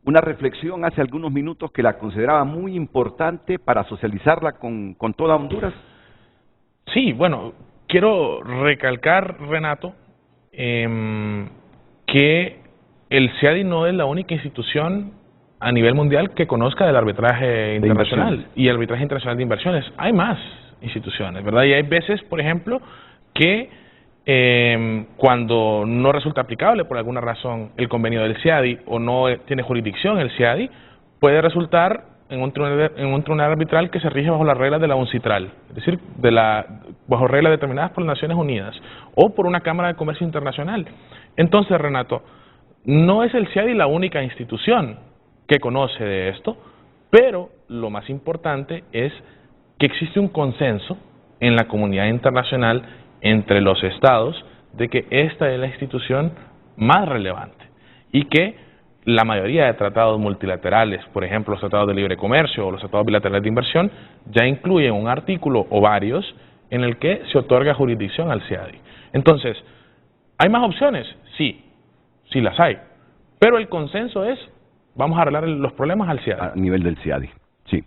reflexión hace algunos minutos que la consideraba muy importante para socializarla con toda Honduras. Sí, bueno, quiero recalcar, Renato, que el CIADI no es la única institución a nivel mundial que conozca del arbitraje internacional y el arbitraje internacional de inversiones. Hay más instituciones, ¿verdad? Y hay veces, por ejemplo, que cuando no resulta aplicable por alguna razón el convenio del CIADI o no tiene jurisdicción el CIADI, puede resultar en un tribunal arbitral que se rige bajo las reglas de la UNCITRAL, es decir, bajo reglas determinadas por las Naciones Unidas o por una Cámara de Comercio Internacional. Entonces, Renato, no es el CIADI la única institución que conoce de esto, pero lo más importante es que existe un consenso en la comunidad internacional entre los estados de que esta es la institución más relevante y que la mayoría de tratados multilaterales, por ejemplo los tratados de libre comercio o los tratados bilaterales de inversión, ya incluyen un artículo o varios en el que se otorga jurisdicción al CIADI. Entonces, ¿hay más opciones? Sí, sí las hay, pero el consenso es, vamos a arreglar los problemas al CIADI. A nivel del CIADI, sí.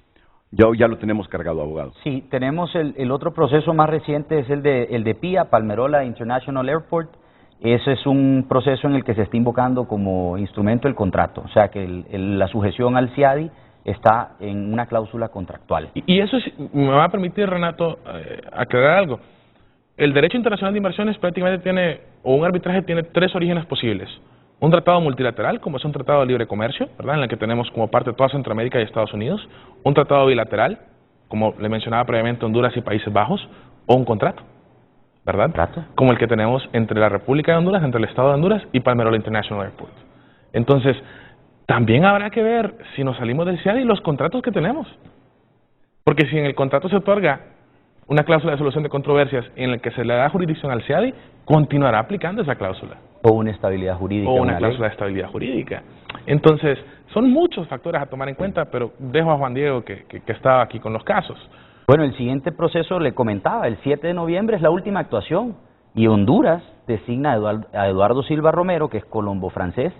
Ya lo tenemos cargado, abogado. Sí, tenemos el otro proceso más reciente, es el de PIA, Palmerola International Airport. Ese es un proceso en el que se está invocando como instrumento el contrato, o sea que la sujeción al CIADI está en una cláusula contractual. Y eso me va a permitir, Renato, aclarar algo. El derecho internacional de inversiones prácticamente tiene, o un arbitraje tiene tres orígenes posibles. Un tratado multilateral, como es un tratado de libre comercio, ¿verdad?, en el que tenemos como parte toda Centroamérica y Estados Unidos. Un tratado bilateral, como le mencionaba previamente Honduras y Países Bajos, o un contrato, ¿verdad? ¿Contrato? Como el que tenemos entre la República de Honduras, entre el Estado de Honduras y Palmerola International Airport. Entonces, también habrá que ver si nos salimos del CIADI los contratos que tenemos. Porque si en el contrato se otorga una cláusula de solución de controversias en la que se le da jurisdicción al CIADI, continuará aplicando esa cláusula. O una estabilidad jurídica. O una cláusula de estabilidad jurídica. Entonces, son muchos factores a tomar en cuenta, pero dejo a Juan Diego que estaba aquí con los casos. Bueno, el siguiente proceso, le comentaba, el 7 de noviembre es la última actuación y Honduras designa a Eduardo Silva Romero, que es colombo-francés,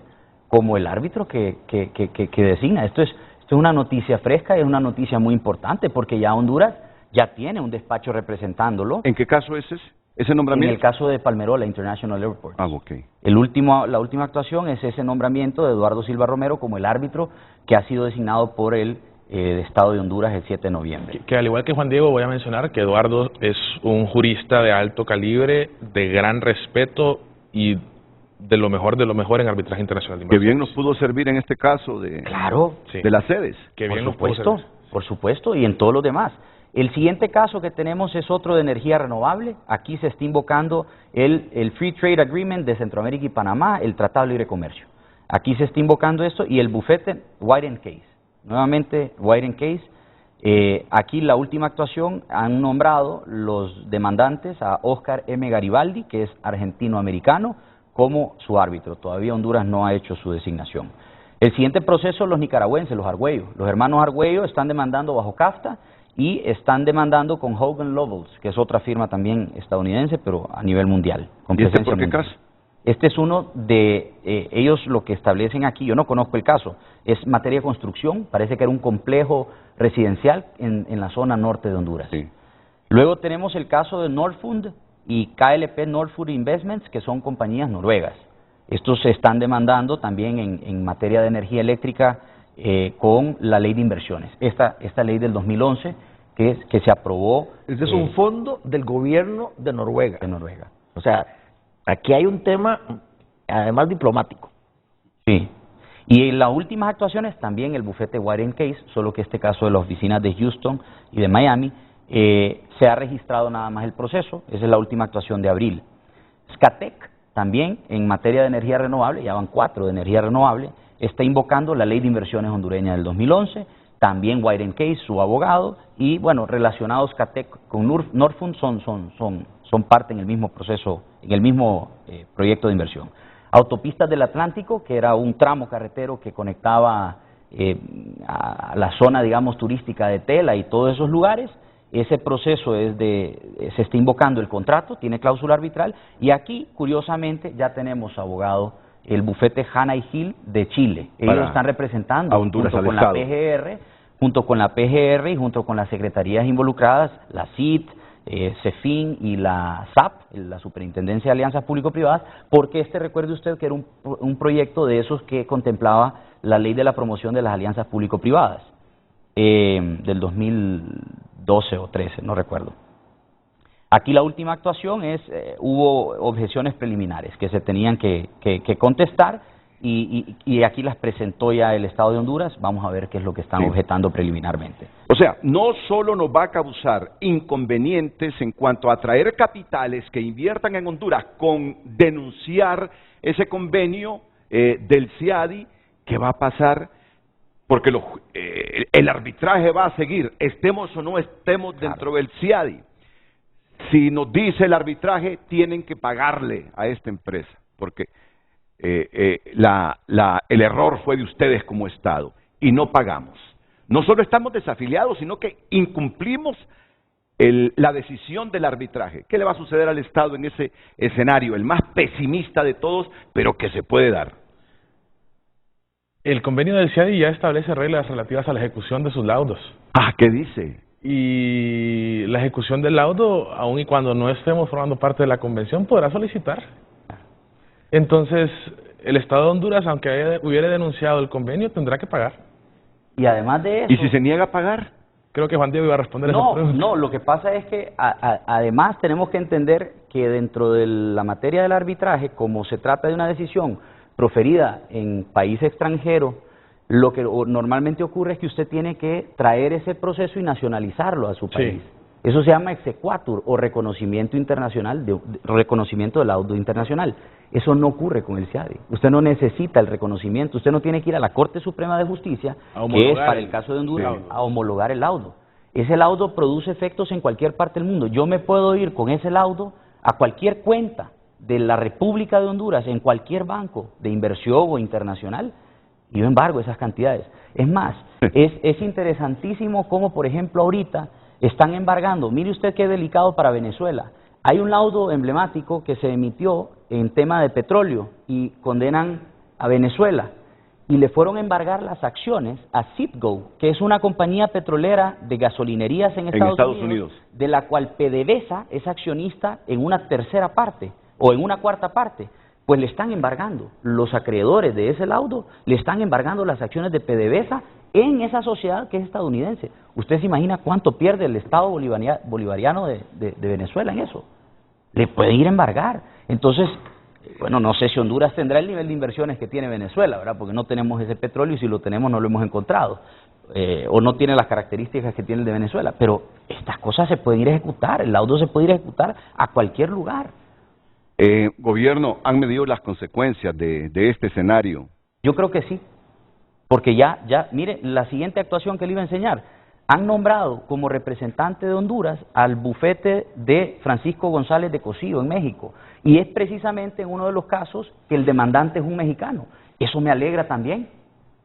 como el árbitro que designa. Esto es una noticia fresca y es una noticia muy importante porque ya Honduras ya tiene un despacho representándolo. ¿En qué caso es ese nombramiento? En el caso de Palmerola International Airport. Ah, ok. La última actuación es ese nombramiento de Eduardo Silva Romero como el árbitro que ha sido designado por el Estado de Honduras el 7 de noviembre. Que al igual que Juan Diego voy a mencionar que Eduardo es un jurista de alto calibre, de gran respeto y de lo mejor en arbitraje internacional de inversiones. Que bien nos pudo servir en este caso de las sedes. Que bien por supuesto, por supuesto, y en todos los demás. El siguiente caso que tenemos es otro de energía renovable. Aquí se está invocando el Free Trade Agreement de Centroamérica y Panamá, el Tratado de Libre Comercio. Aquí se está invocando esto y el bufete White & Case. Nuevamente, White & Case. Aquí la última actuación han nombrado los demandantes a Oscar M. Garibaldi, que es argentino-americano, como su árbitro. Todavía Honduras no ha hecho su designación. El siguiente proceso, los nicaragüenses, los Argüello. Los hermanos Argüello están demandando bajo CAFTA y están demandando con Hogan Lovells, que es otra firma también estadounidense, pero a nivel mundial. Con ¿Y este presencia por qué mundial. caso? Este es uno de ellos lo que establecen aquí, yo no conozco el caso, es materia de construcción, parece que era un complejo residencial en la zona norte de Honduras. Sí. Luego tenemos el caso de Norfund y KLP Norfund Investments, que son compañías noruegas. Estos se están demandando también en materia de energía eléctrica con la ley de inversiones. Esta ley del 2011 que se aprobó. Este es un fondo del gobierno de Noruega. De Noruega. O sea, aquí hay un tema, además diplomático. Sí. Y en las últimas actuaciones también el bufete White & Case, solo que este caso de las oficinas de Houston y de Miami, se ha registrado nada más el proceso. Esa es la última actuación de abril. Scatec también en materia de energía renovable, ya van 4 de energía renovable, está invocando la Ley de Inversiones hondureña del 2011, también White & Case, su abogado, y bueno, relacionados CATEC con Norfund son parte en el mismo proceso, en el mismo proyecto de inversión. Autopistas del Atlántico, que era un tramo carretero que conectaba a la zona, digamos, turística de Tela y todos esos lugares. Ese proceso se está invocando el contrato, tiene cláusula arbitral, y aquí, curiosamente, ya tenemos abogado el bufete Hanna y Hill de Chile. Ellos están representando a Honduras, junto con la PGR y junto con las secretarías involucradas, la CIT, CEFIN y la SAP, la Superintendencia de Alianzas Público-Privadas, porque recuerde usted que era un proyecto de esos que contemplaba la Ley de la Promoción de las Alianzas Público-Privadas del 2012 o 13, no recuerdo. Aquí la última actuación hubo objeciones preliminares que se tenían que contestar y aquí las presentó ya el Estado de Honduras. Vamos a ver qué es lo que están objetando preliminarmente. O sea, no solo nos va a causar inconvenientes en cuanto a atraer capitales que inviertan en Honduras con denunciar ese convenio del CIADI, ¿qué va a pasar? Porque el arbitraje va a seguir, estemos o no estemos dentro del CIADI. Si nos dice el arbitraje, tienen que pagarle a esta empresa, porque el error fue de ustedes como Estado, y no pagamos. No solo estamos desafiliados, sino que incumplimos la decisión del arbitraje. ¿Qué le va a suceder al Estado en ese escenario, el más pesimista de todos, pero que se puede dar? El convenio del CIADI ya establece reglas relativas a la ejecución de sus laudos. Ah, ¿qué dice? Y la ejecución del laudo, aun y cuando no estemos formando parte de la convención, podrá solicitar. Entonces, el Estado de Honduras, aunque hubiera denunciado el convenio, tendrá que pagar. Y además de eso... ¿Y si se niega a pagar? Creo que Juan Diego iba a responder esa pregunta. No, lo que pasa es que además tenemos que entender que dentro de la materia del arbitraje, como se trata de una decisión proferida en país extranjero, lo que normalmente ocurre es que usted tiene que traer ese proceso y nacionalizarlo a su país. Eso se llama exequatur o reconocimiento internacional, reconocimiento del laudo internacional. Eso no ocurre con el CIADI. Usted no necesita el reconocimiento, usted no tiene que ir a la Corte Suprema de Justicia, que es para el caso de Honduras, a homologar el laudo. Ese laudo produce efectos en cualquier parte del mundo. Yo me puedo ir con ese laudo a cualquier cuenta de la República de Honduras, en cualquier banco de inversión o internacional, y yo embargo esas cantidades. Es más, es interesantísimo cómo, por ejemplo, ahorita están embargando. Mire usted qué delicado para Venezuela. Hay un laudo emblemático que se emitió en tema de petróleo y condenan a Venezuela y le fueron a embargar las acciones a Citgo, que es una compañía petrolera de gasolinerías en Estados Unidos, de la cual PDVSA es accionista en una tercera parte o en una cuarta parte. Pues le están embargando, los acreedores de ese laudo le están embargando las acciones de PDVSA en esa sociedad que es estadounidense. ¿Usted se imagina cuánto pierde el Estado bolivariano de Venezuela en eso? Le pueden ir a embargar. Entonces, bueno, no sé si Honduras tendrá el nivel de inversiones que tiene Venezuela, ¿verdad? Porque no tenemos ese petróleo y si lo tenemos no lo hemos encontrado. O no tiene las características que tiene el de Venezuela. Pero estas cosas se pueden ir a ejecutar, el laudo se puede ir a ejecutar a cualquier lugar. Gobierno, ¿han medido las consecuencias de este escenario? Yo creo que sí, porque mire, la siguiente actuación que le iba a enseñar, han nombrado como representante de Honduras al bufete de Francisco González de Cosío en México, y es precisamente en uno de los casos que el demandante es un mexicano. Eso me alegra también.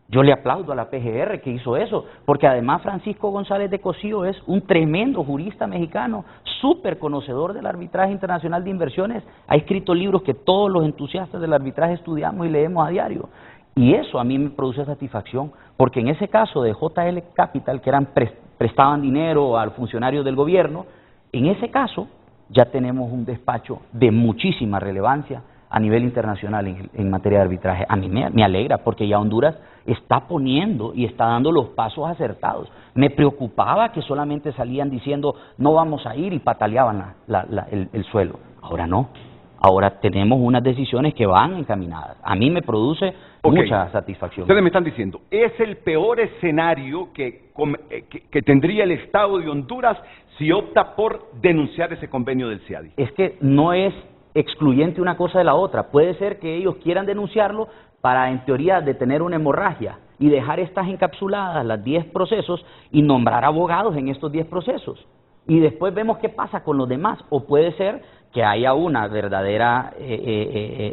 Yo le aplaudo a la PGR que hizo eso, porque además Francisco González de Cosío es un tremendo jurista mexicano, súper conocedor del arbitraje internacional de inversiones, ha escrito libros que todos los entusiastas del arbitraje estudiamos y leemos a diario. Y eso a mí me produce satisfacción, porque en ese caso de JL Capital, que prestaban dinero a funcionarios del gobierno, en ese caso ya tenemos un despacho de muchísima relevancia a nivel internacional en materia de arbitraje. A mí me alegra, porque ya Honduras está poniendo y está dando los pasos acertados. Me preocupaba que solamente salían diciendo no vamos a ir y pataleaban el suelo. Ahora no. Ahora tenemos unas decisiones que van encaminadas. A mí me produce mucha satisfacción. Ustedes me están diciendo, es el peor escenario que tendría el Estado de Honduras si opta por denunciar ese convenio del CIADI. Es que no es excluyente una cosa de la otra. Puede ser que ellos quieran denunciarlo para, en teoría, detener una hemorragia y dejar estas encapsuladas, las 10 procesos, y nombrar abogados en estos 10 procesos. Y después vemos qué pasa con los demás. O puede ser que haya una verdadera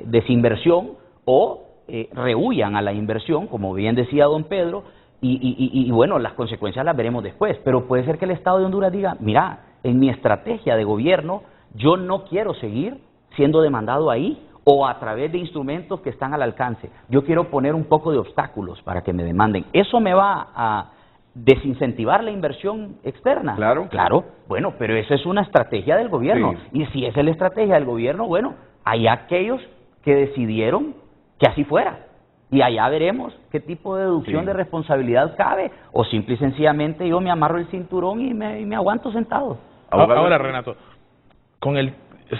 desinversión o rehuyan a la inversión, como bien decía don Pedro, y bueno, las consecuencias las veremos después. Pero puede ser que el Estado de Honduras diga, mira, en mi estrategia de gobierno yo no quiero seguir siendo demandado ahí o a través de instrumentos que están al alcance. Yo quiero poner un poco de obstáculos para que me demanden. ¿Eso me va a desincentivar la inversión externa? Claro. Claro, bueno, pero esa es una estrategia del gobierno. Sí. Y si esa es la estrategia del gobierno, bueno, hay aquellos que decidieron que así fuera. Y allá veremos qué tipo de deducción de responsabilidad cabe, o simple y sencillamente yo me amarro el cinturón y me aguanto sentado. Ahora, Renato,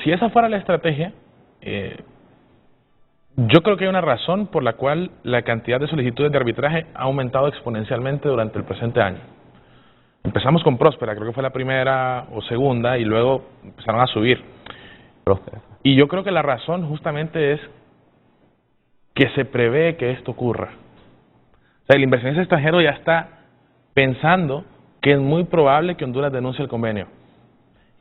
si esa fuera la estrategia, yo creo que hay una razón por la cual la cantidad de solicitudes de arbitraje ha aumentado exponencialmente durante el presente año. Empezamos con Próspera, creo que fue la primera o segunda, y luego empezaron a subir. Y yo creo que la razón justamente es que se prevé que esto ocurra. O sea, el inversionista extranjero ya está pensando que es muy probable que Honduras denuncie el convenio,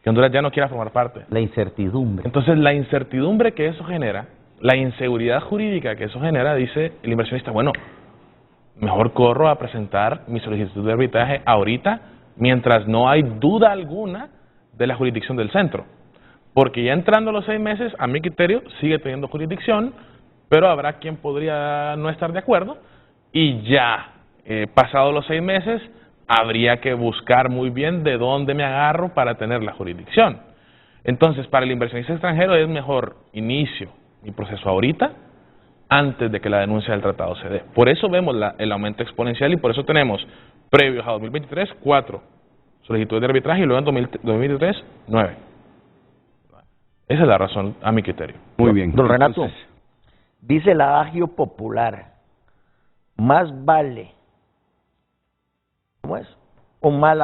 que Honduras ya no quiera formar parte. La incertidumbre. Entonces, la incertidumbre que eso genera, la inseguridad jurídica que eso genera, dice el inversionista, bueno, mejor corro a presentar mi solicitud de arbitraje ahorita, mientras no hay duda alguna de la jurisdicción del centro. Porque ya entrando los 6 meses, a mi criterio, sigue teniendo jurisdicción, pero habrá quien podría no estar de acuerdo, y ya, pasados los 6 meses, habría que buscar muy bien de dónde me agarro para tener la jurisdicción. Entonces, para el inversionista extranjero es mejor inicio mi proceso ahorita, antes de que la denuncia del tratado se dé. Por eso vemos el aumento exponencial, y por eso tenemos, previos a 2023, 4 solicitudes de arbitraje, y luego en 2023, 9. Esa es la razón, a mi criterio. Muy bien. Don Renato, dice el adagio popular, más vale, ¿cómo es? Un mal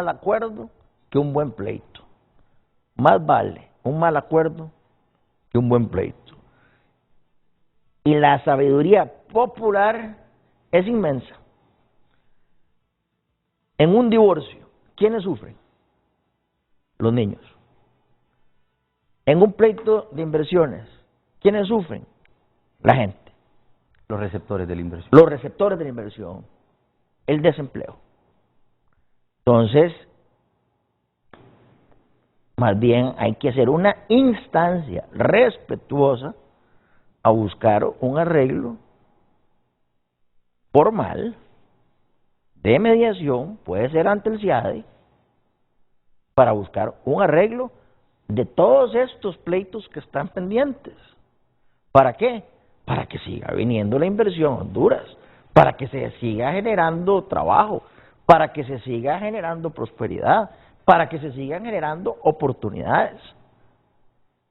acuerdo que un buen pleito. Más vale un mal acuerdo que un buen pleito. Y la sabiduría popular es inmensa. En un divorcio, ¿quiénes sufren? Los niños. En un pleito de inversiones, ¿quiénes sufren? La gente. Los receptores de la inversión. Los receptores de la inversión. El desempleo. Entonces, más bien hay que hacer una instancia respetuosa a buscar un arreglo formal de mediación, puede ser ante el CIADE, para buscar un arreglo de todos estos pleitos que están pendientes. ¿Para qué? Para que siga viniendo la inversión a Honduras, para que se siga generando trabajo, para que se siga generando prosperidad, para que se sigan generando oportunidades.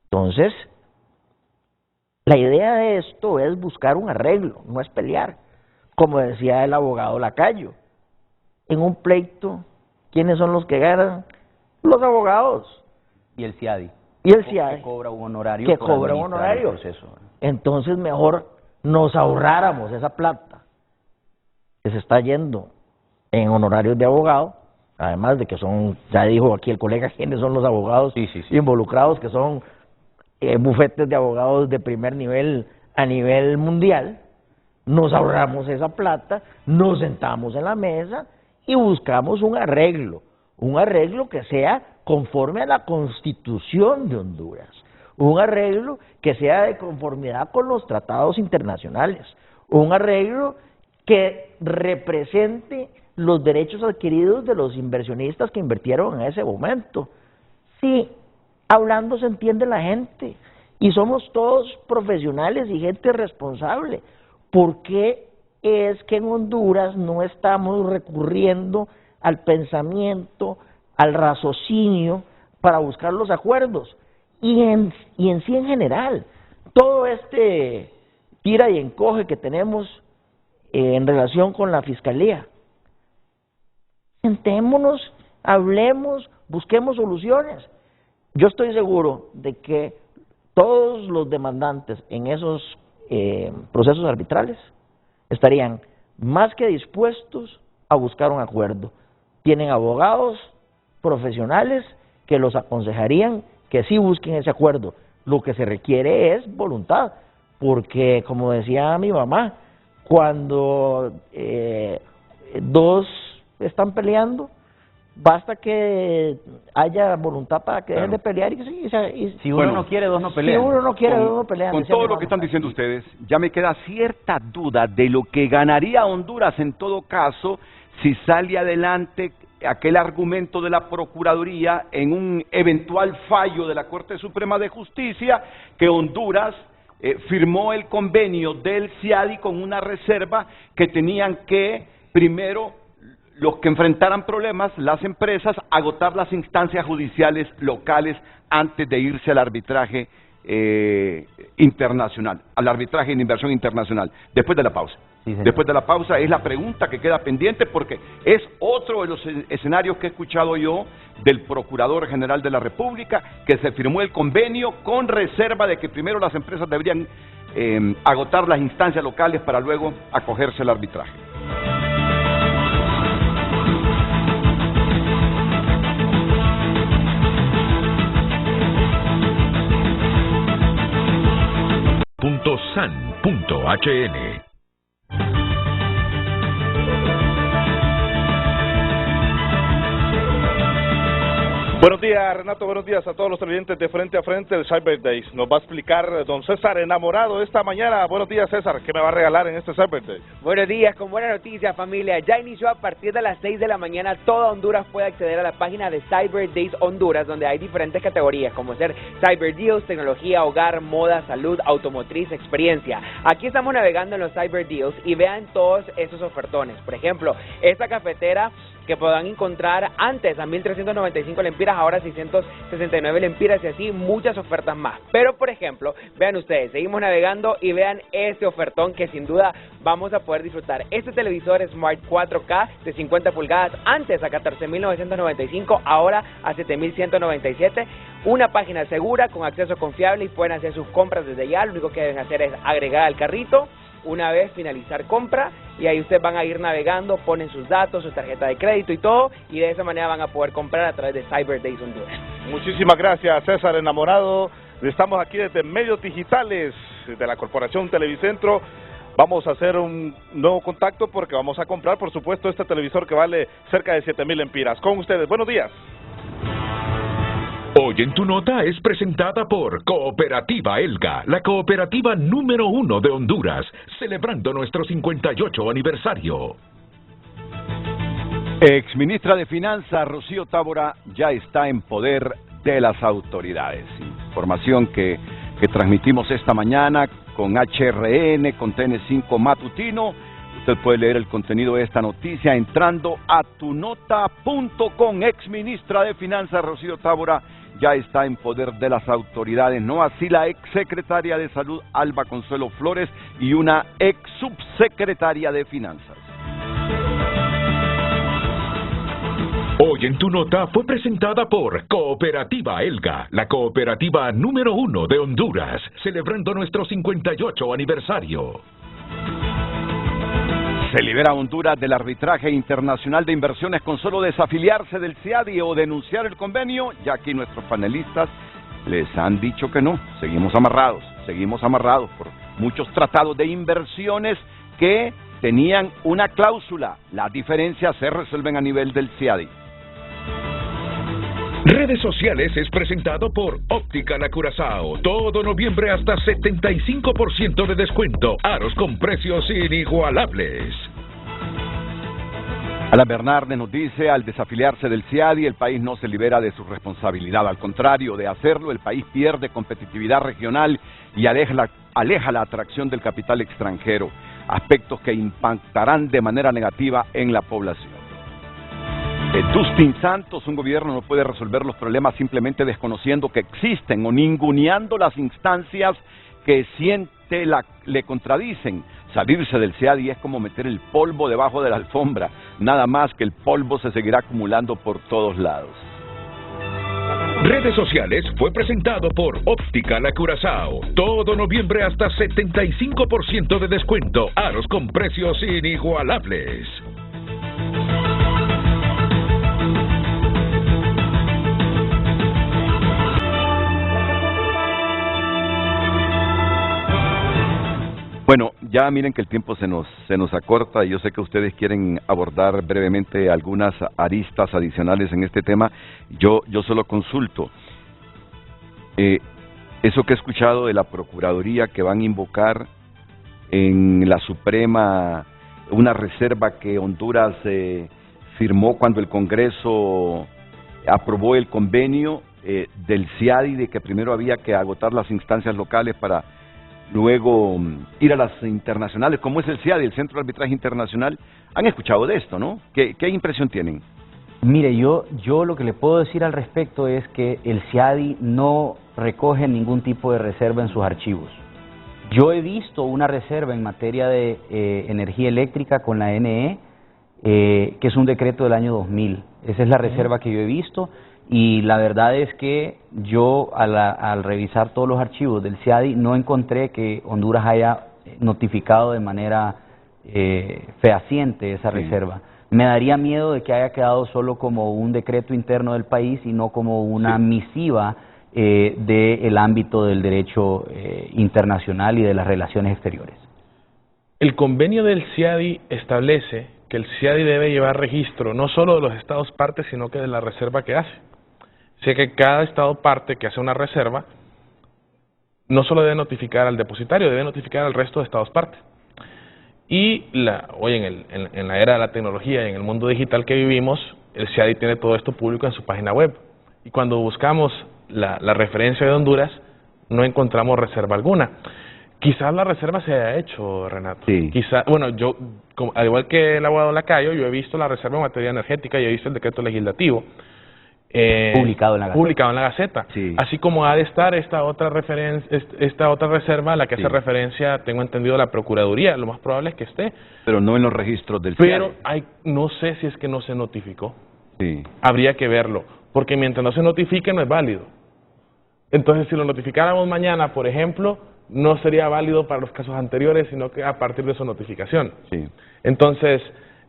Entonces, la idea de esto es buscar un arreglo, no es pelear. Como decía el abogado Lacayo, en un pleito, ¿quiénes son los que ganan? Los abogados. Y el CIADI. Y el CIADI. Que cobra un honorario. Que cobra un honorario. Entonces, mejor nos ahorráramos esa plata que se está yendo en honorarios de abogado, además de que son, ya dijo aquí el colega, quiénes son los abogados involucrados, que son bufetes de abogados de primer nivel a nivel mundial. Nos ahorramos esa plata, nos sentamos en la mesa y buscamos un arreglo que sea conforme a la Constitución de Honduras, un arreglo que sea de conformidad con los tratados internacionales, un arreglo que represente los derechos adquiridos de los inversionistas que invirtieron en ese momento. Sí, hablando se entiende la gente, y somos todos profesionales y gente responsable. ¿Por qué es que en Honduras no estamos recurriendo al pensamiento, al raciocinio para buscar los acuerdos? Y en sí en general, todo este tira y encoge que tenemos en relación con la Fiscalía. Sentémonos, hablemos, busquemos soluciones. Yo estoy seguro de que todos los demandantes en esos procesos arbitrales estarían más que dispuestos a buscar un acuerdo. Tienen abogados profesionales que los aconsejarían que sí busquen ese acuerdo. Lo que se requiere es voluntad, porque como decía mi mamá, cuando dos están peleando, basta que haya voluntad para que dejen de pelear y si uno no quiere, dos no pelean. Si uno no quiere, dos no pelean. Con todo lo que están diciendo ustedes, ya me queda cierta duda de lo que ganaría Honduras en todo caso si sale adelante aquel argumento de la Procuraduría en un eventual fallo de la Corte Suprema de Justicia que Honduras firmó el convenio del CIADI con una reserva que tenían que primero los que enfrentaran problemas, las empresas, agotar las instancias judiciales locales antes de irse al arbitraje internacional, al arbitraje en inversión internacional, después de la pausa. Sí, después de la pausa es la pregunta que queda pendiente porque es otro de los escenarios que he escuchado yo del Procurador General de la República, que se firmó el convenio con reserva de que primero las empresas deberían agotar las instancias locales para luego acogerse al arbitraje. .san.hn. Buenos días, Renato, buenos días a todos los televidentes de Frente a Frente del Cyber Days. Nos va a explicar don César Enamorado esta mañana. Buenos días, César, ¿qué me va a regalar en este Cyber Day? Buenos días, con buena noticia, familia. Ya inició a partir de las 6 de la mañana. Toda Honduras puede acceder a la página de Cyber Days Honduras, donde hay diferentes categorías, como ser Cyber Deals, tecnología, hogar, moda, salud, automotriz, experiencia. Aquí estamos navegando en los Cyber Deals y vean todos esos ofertones. Por ejemplo, esta cafetera que podrán encontrar antes a 1.395 lempiras, ahora 669 lempiras y así muchas ofertas más. Pero por ejemplo, vean ustedes, seguimos navegando y vean este ofertón que sin duda vamos a poder disfrutar. Este televisor Smart 4K de 50 pulgadas, antes a 14.995, ahora a 7.197. Una página segura con acceso confiable y pueden hacer sus compras desde ya. Lo único que deben hacer es agregar al carrito una vez finalizar compra y ahí ustedes van a ir navegando, ponen sus datos, su tarjeta de crédito y todo, y de esa manera van a poder comprar a través de Cyber Days Honduras. Muchísimas gracias, César Enamorado. Estamos aquí desde Medios Digitales de la Corporación Televicentro. Vamos a hacer un nuevo contacto porque vamos a comprar, por supuesto, este televisor que vale cerca de 7.000 lempiras. Con ustedes, buenos días. Hoy en tu nota es presentada por Cooperativa Elga, la cooperativa número 1 de Honduras, celebrando nuestro 58 aniversario. Exministra de Finanzas, Rocío Tábora, ya está en poder de las autoridades. Información que transmitimos esta mañana con HRN, con TN5 Matutino. Usted puede leer el contenido de esta noticia entrando a tunota.com. Exministra de Finanzas, Rocío Tábora, ya está en poder de las autoridades, no así la exsecretaria de Salud, Alba Consuelo Flores, y una ex subsecretaria de Finanzas. Hoy en tu nota fue presentada por Cooperativa Elga, la cooperativa número 1 de Honduras, celebrando nuestro 58 aniversario. Se libera Honduras del arbitraje internacional de inversiones con solo desafiliarse del CIADI o denunciar el convenio, ya que nuestros panelistas les han dicho que no. Seguimos amarrados por muchos tratados de inversiones que tenían una cláusula. Las diferencias se resuelven a nivel del CIADI. Redes sociales es presentado por Óptica La Curazao. Todo noviembre hasta 75% de descuento. Aros con precios inigualables. Alan Bernardes nos dice, al desafiliarse del CIADI, el país no se libera de su responsabilidad. Al contrario, de hacerlo, el país pierde competitividad regional y aleja la atracción del capital extranjero. Aspectos que impactarán de manera negativa en la población. Dustin Santos, un gobierno no puede resolver los problemas simplemente desconociendo que existen o ninguneando las instancias que le contradicen. Salirse del CIADI es como meter el polvo debajo de la alfombra, nada más que el polvo se seguirá acumulando por todos lados. Redes sociales fue presentado por Óptica La Curazao. Todo noviembre hasta 75% de descuento. Aros con precios inigualables. Bueno, ya miren que el tiempo se nos acorta y yo sé que ustedes quieren abordar brevemente algunas aristas adicionales en este tema. Yo solo consulto. Eso que he escuchado de la Procuraduría que van a invocar en la Suprema una reserva que Honduras firmó cuando el Congreso aprobó el convenio del CIADI, de que primero había que agotar las instancias locales para luego ir a las internacionales, como es el CIADI, el Centro de Arbitraje Internacional. Han escuchado de esto, ¿no? ¿Qué impresión tienen? Mire, yo lo que le puedo decir al respecto es que el CIADI no recoge ningún tipo de reserva en sus archivos. Yo he visto una reserva en materia de energía eléctrica con la NE, que es un decreto del año 2000. Esa es la reserva que yo he visto. Y la verdad es que yo al revisar todos los archivos del CIADI no encontré que Honduras haya notificado de manera fehaciente esa reserva. Me daría miedo de que haya quedado solo como un decreto interno del país y no como una misiva del ámbito del derecho internacional y de las relaciones exteriores. El convenio del CIADI establece que el CIADI debe llevar registro no solo de los estados partes, sino que de la reserva que hace. Sé que cada estado parte que hace una reserva no solo debe notificar al depositario, debe notificar al resto de estados parte. Y hoy en la era de la tecnología y en el mundo digital que vivimos, el CIADI tiene todo esto público en su página web. Y cuando buscamos la referencia de Honduras, no encontramos reserva alguna. Quizás la reserva se haya hecho, Renato. Sí. Quizás, bueno, yo, al igual que el abogado Lacayo, yo he visto la reserva en materia energética y he visto el decreto legislativo. Publicado en la Gaceta. Sí. Así como ha de estar esta otra reserva a la que hace referencia, tengo entendido, la Procuraduría. Lo más probable es que esté. Pero no en los registros del CIADI. Pero no sé si es que no se notificó. Sí. Habría que verlo, porque mientras no se notifique no es válido. Entonces, si lo notificáramos mañana, por ejemplo, no sería válido para los casos anteriores, sino que a partir de su notificación. Sí. Entonces,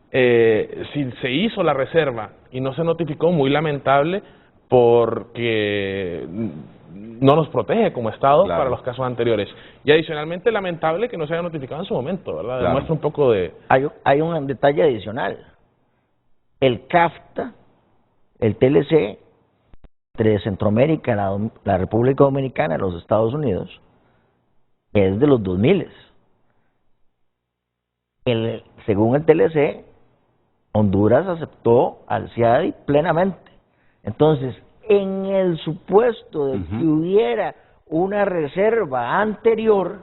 si se hizo la reserva y no se notificó, muy lamentable, porque no nos protege como Estado para los casos anteriores. Y adicionalmente, lamentable que no se haya notificado en su momento, ¿verdad? Demuestra un poco de... Hay un detalle adicional. El CAFTA, el TLC, entre Centroamérica, la República Dominicana y los Estados Unidos, es de los 2000. Según el TLC, Honduras aceptó al CIADI plenamente. Entonces, en el supuesto de que hubiera una reserva anterior,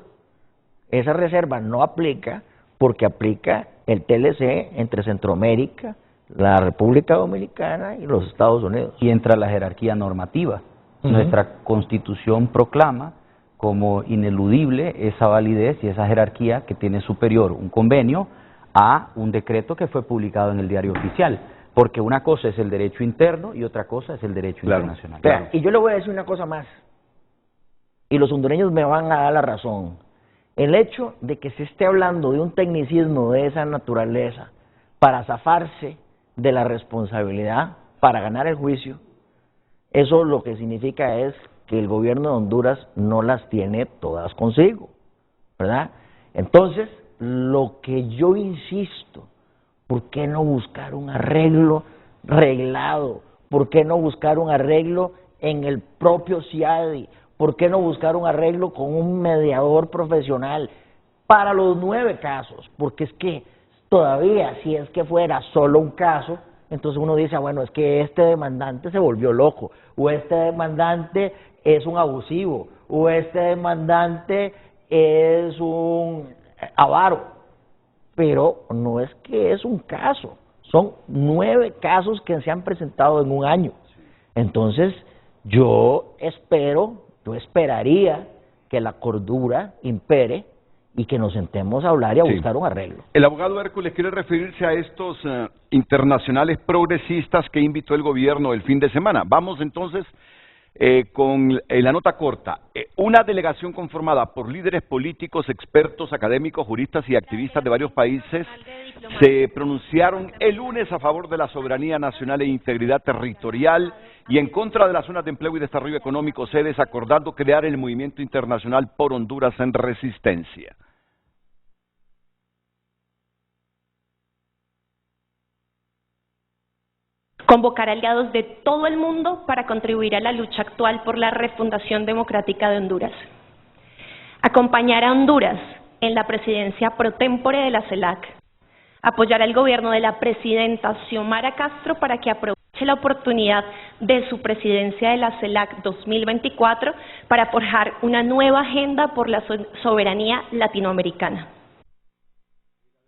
esa reserva no aplica porque aplica el TLC entre Centroamérica, la República Dominicana y los Estados Unidos. Y entra la jerarquía normativa. Nuestra Constitución proclama como ineludible esa validez y esa jerarquía que tiene superior un convenio a un decreto que fue publicado en el Diario Oficial, porque una cosa es el derecho interno y otra cosa es el derecho internacional. Y yo le voy a decir una cosa más, y los hondureños me van a dar la razón. El hecho de que se esté hablando de un tecnicismo de esa naturaleza para zafarse de la responsabilidad, para ganar el juicio, eso lo que significa es que el gobierno de Honduras no las tiene todas consigo, ¿verdad? Entonces, lo que yo insisto, ¿por qué no buscar un arreglo reglado? ¿Por qué no buscar un arreglo en el propio CIADI? ¿Por qué no buscar un arreglo con un mediador profesional para los 9 casos? Porque es que todavía, si es que fuera solo un caso, entonces uno dice, bueno, es que este demandante se volvió loco, o este demandante es un abusivo, o este demandante es un avaro. Pero no es que es un caso, son 9 casos que se han presentado en un año. Entonces, yo esperaría que la cordura impere y que nos sentemos a hablar y a buscar un arreglo. El abogado Hércules quiere referirse a estos internacionales progresistas que invitó el gobierno el fin de semana. Vamos entonces con la nota corta. Una delegación conformada por líderes políticos, expertos, académicos, juristas y activistas de varios países se pronunciaron el lunes a favor de la soberanía nacional e integridad territorial y en contra de las zonas de empleo y desarrollo económico sedes, acordando crear el movimiento internacional por Honduras en resistencia. Convocar aliados de todo el mundo para contribuir a la lucha actual por la refundación democrática de Honduras. Acompañar a Honduras en la presidencia pro tempore de la CELAC. Apoyar al gobierno de la presidenta Xiomara Castro para que aproveche la oportunidad de su presidencia de la CELAC 2024 para forjar una nueva agenda por la soberanía latinoamericana.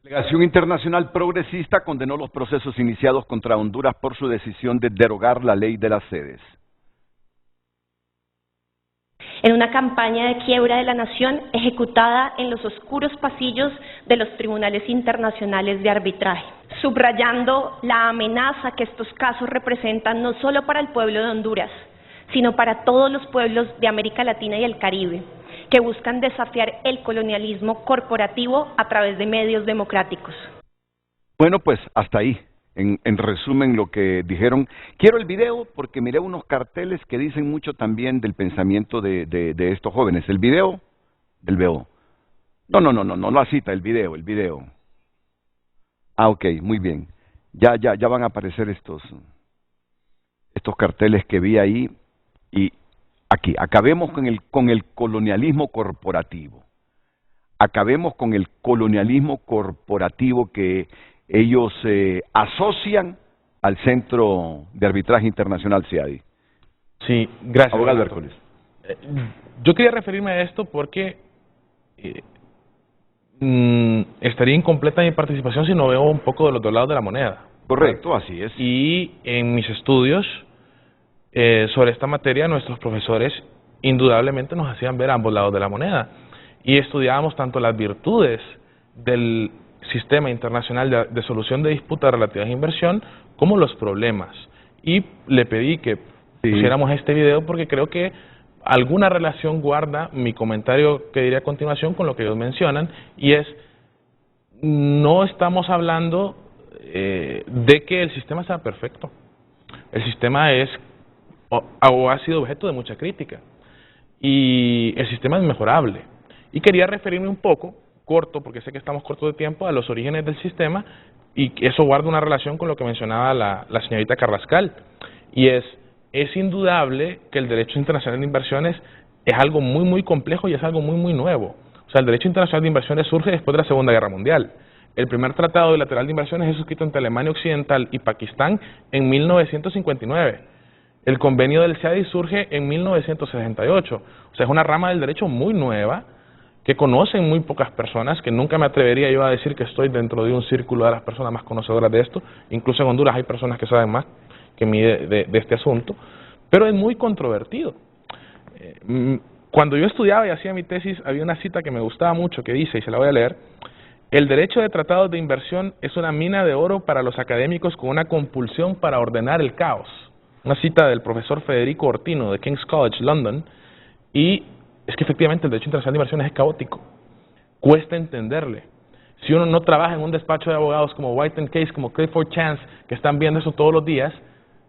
La delegación internacional progresista condenó los procesos iniciados contra Honduras por su decisión de derogar la ley de las sedes. En una campaña de quiebra de la nación ejecutada en los oscuros pasillos de los tribunales internacionales de arbitraje, subrayando la amenaza que estos casos representan no solo para el pueblo de Honduras, sino para todos los pueblos de América Latina y el Caribe, que buscan desafiar el colonialismo corporativo a través de medios democráticos. Bueno, pues hasta ahí. En resumen, lo que dijeron. Quiero el video porque miré unos carteles que dicen mucho también del pensamiento de estos jóvenes. ¿El video? El video. No la cita, el video. Ah, ok, muy bien. Ya van a aparecer estos carteles que vi ahí. Y aquí, acabemos con el colonialismo corporativo. Acabemos con el colonialismo corporativo que ellos asocian al Centro de Arbitraje Internacional CIADI. Sí, gracias. Abogado Hércules. Yo quería referirme a esto porque estaría incompleta mi participación si no veo un poco del otro lado de la moneda. Correcto, así es. Y en mis estudios sobre esta materia, nuestros profesores indudablemente nos hacían ver ambos lados de la moneda. Y estudiábamos tanto las virtudes del sistema internacional de solución de disputas relativas a inversión, como los problemas. Y le pedí que pusiéramos este video porque creo que alguna relación guarda mi comentario que diré a continuación con lo que ellos mencionan, y es, no estamos hablando de que el sistema sea perfecto. El sistema es o ha sido objeto de mucha crítica, y el sistema es mejorable. Y quería referirme un poco, corto, porque sé que estamos cortos de tiempo, a los orígenes del sistema, y eso guarda una relación con lo que mencionaba la señorita Carrascal, y es indudable que el derecho internacional de inversiones es algo muy complejo y es algo muy nuevo. O sea, el derecho internacional de inversiones surge después de la Segunda Guerra Mundial. El primer tratado bilateral de inversiones es suscrito entre Alemania Occidental y Pakistán en 1959. El convenio del CIADI surge en 1968. O sea, es una rama del derecho muy nueva, que conocen muy pocas personas, que nunca me atrevería yo a decir que estoy dentro de un círculo de las personas más conocedoras de esto. Incluso en Honduras hay personas que saben más que mí de este asunto, pero es muy controvertido. Cuando yo estudiaba y hacía mi tesis, había una cita que me gustaba mucho que dice, y se la voy a leer: el derecho de tratados de inversión es una mina de oro para los académicos con una compulsión para ordenar el caos. Una cita del profesor Federico Ortino de King's College, London, y es que efectivamente el derecho internacional de inversiones es caótico, cuesta entenderle. Si uno no trabaja en un despacho de abogados como White & Case, como Clifford Chance, que están viendo eso todos los días,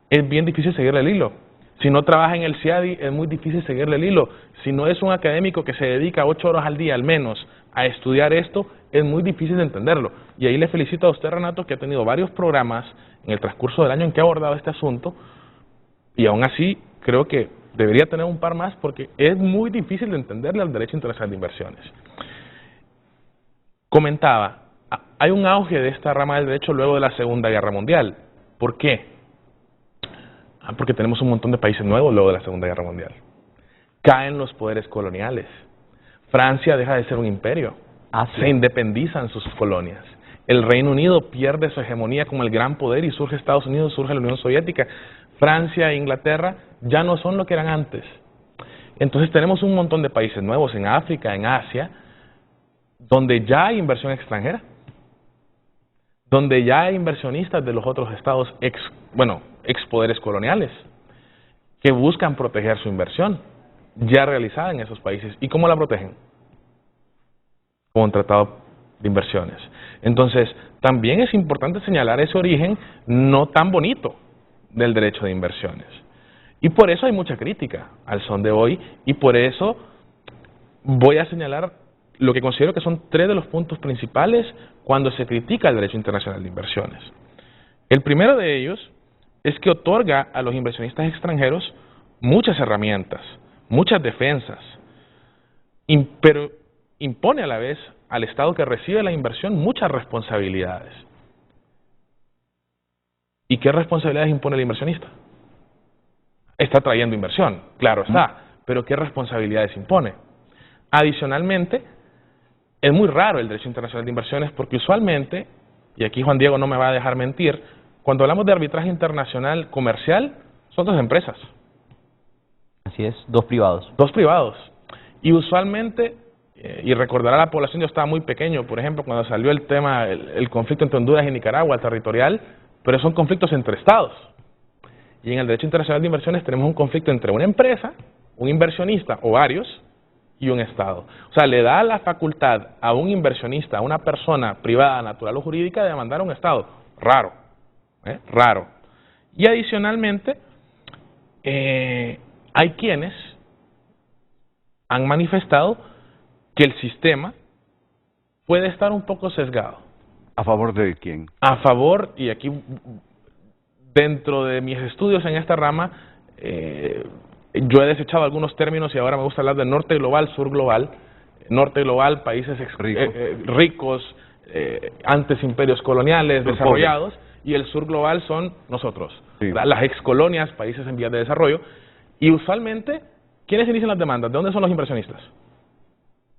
es bien difícil seguirle el hilo. Si no trabaja en el CIADI, es muy difícil seguirle el hilo. Si no es un académico que se dedica 8 horas al día al menos a estudiar esto, es muy difícil de entenderlo. Y ahí le felicito a usted, Renato, que ha tenido varios programas en el transcurso del año en que ha abordado este asunto, y aún así creo que debería tener un par más porque es muy difícil de entenderle al derecho internacional de inversiones. Comentaba, hay un auge de esta rama del derecho luego de la Segunda Guerra Mundial. ¿Por qué? Porque tenemos un montón de países nuevos luego de la Segunda Guerra Mundial. Caen los poderes coloniales. Francia deja de ser un imperio. Se independizan sus colonias. El Reino Unido pierde su hegemonía como el gran poder y surge Estados Unidos, surge la Unión Soviética. Francia e Inglaterra ya no son lo que eran antes. Entonces tenemos un montón de países nuevos en África, en Asia, donde ya hay inversión extranjera, donde ya hay inversionistas de los otros estados ex poderes coloniales. que buscan proteger su inversión ya realizada en esos países. ¿Y cómo la protegen? Con un tratado de inversiones. Entonces, también es importante señalar ese origen no tan bonito del derecho de inversiones. Y por eso hay mucha crítica al son de hoy, y por eso voy a señalar lo que considero que son 3 de los puntos principales cuando se critica el derecho internacional de inversiones. El primero de ellos es que otorga a los inversionistas extranjeros muchas herramientas, muchas defensas, pero impone a la vez al Estado que recibe la inversión muchas responsabilidades. ¿Y qué responsabilidades impone el inversionista? Está trayendo inversión, claro está, pero ¿qué responsabilidades impone? Adicionalmente, es muy raro el derecho internacional de inversiones porque usualmente, y aquí Juan Diego no me va a dejar mentir, cuando hablamos de arbitraje internacional comercial, son 2 empresas. Así es, 2 privados. 2 privados. Y usualmente, y recordará a la población, yo estaba muy pequeño, por ejemplo, cuando salió el tema, el conflicto entre Honduras y Nicaragua, territorial, pero son conflictos entre estados. Y en el derecho internacional de inversiones tenemos un conflicto entre una empresa, un inversionista o varios, y un estado. O sea, le da la facultad a un inversionista, a una persona privada, natural o jurídica, de demandar a un estado. Raro. Raro. Y adicionalmente, hay quienes han manifestado que el sistema puede estar un poco sesgado. ¿A favor de quién? A favor, y aquí dentro de mis estudios en esta rama, yo he desechado algunos términos y ahora me gusta hablar de norte global, sur global. Norte global, países ricos, antes imperios coloniales, desarrollados, y el sur global son nosotros, sí, las excolonias, países en vías de desarrollo. Y usualmente, ¿quiénes inician las demandas? ¿De dónde son los inversionistas?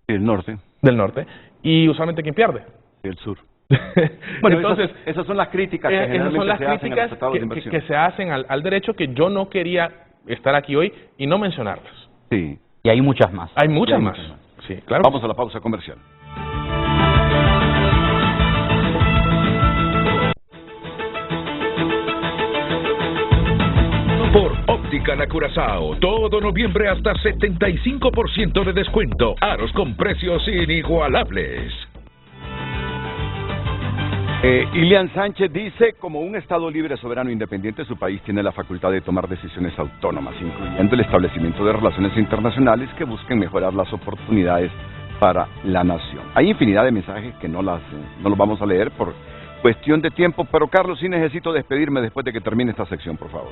El norte. Del norte. ¿Y usualmente quién pierde? El sur. Bueno, entonces, esas son las críticas que generalmente se hacen a los tratados de inversión. Que se hacen al derecho, que yo no quería estar aquí hoy y no mencionarlas. Sí. Y hay muchas más. Hay muchas más. Sí, claro. Vamos a la pausa comercial. Por Óptica La Curazao, todo noviembre hasta 75% de descuento. Aros con precios inigualables. Ilian Sánchez dice, como un Estado libre, soberano e independiente, su país tiene la facultad de tomar decisiones autónomas, incluyendo el establecimiento de relaciones internacionales que busquen mejorar las oportunidades para la nación. Hay infinidad de mensajes que no los vamos a leer por cuestión de tiempo, pero Carlos, sí necesito despedirme después de que termine esta sección, por favor.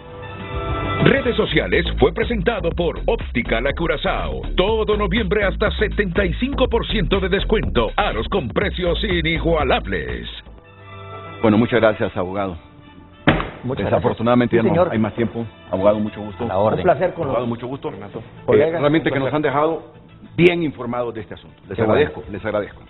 Redes sociales fue presentado por Óptica La Curazao. Todo noviembre hasta 75% de descuento. Aros con precios inigualables. Bueno, muchas gracias, abogado. Desafortunadamente gracias. Ya no hay más tiempo. Abogado, mucho gusto. A la orden. Un placer con abogado, los mucho gusto. colegas. Realmente que nos han dejado bien informados de este asunto. Les agradezco.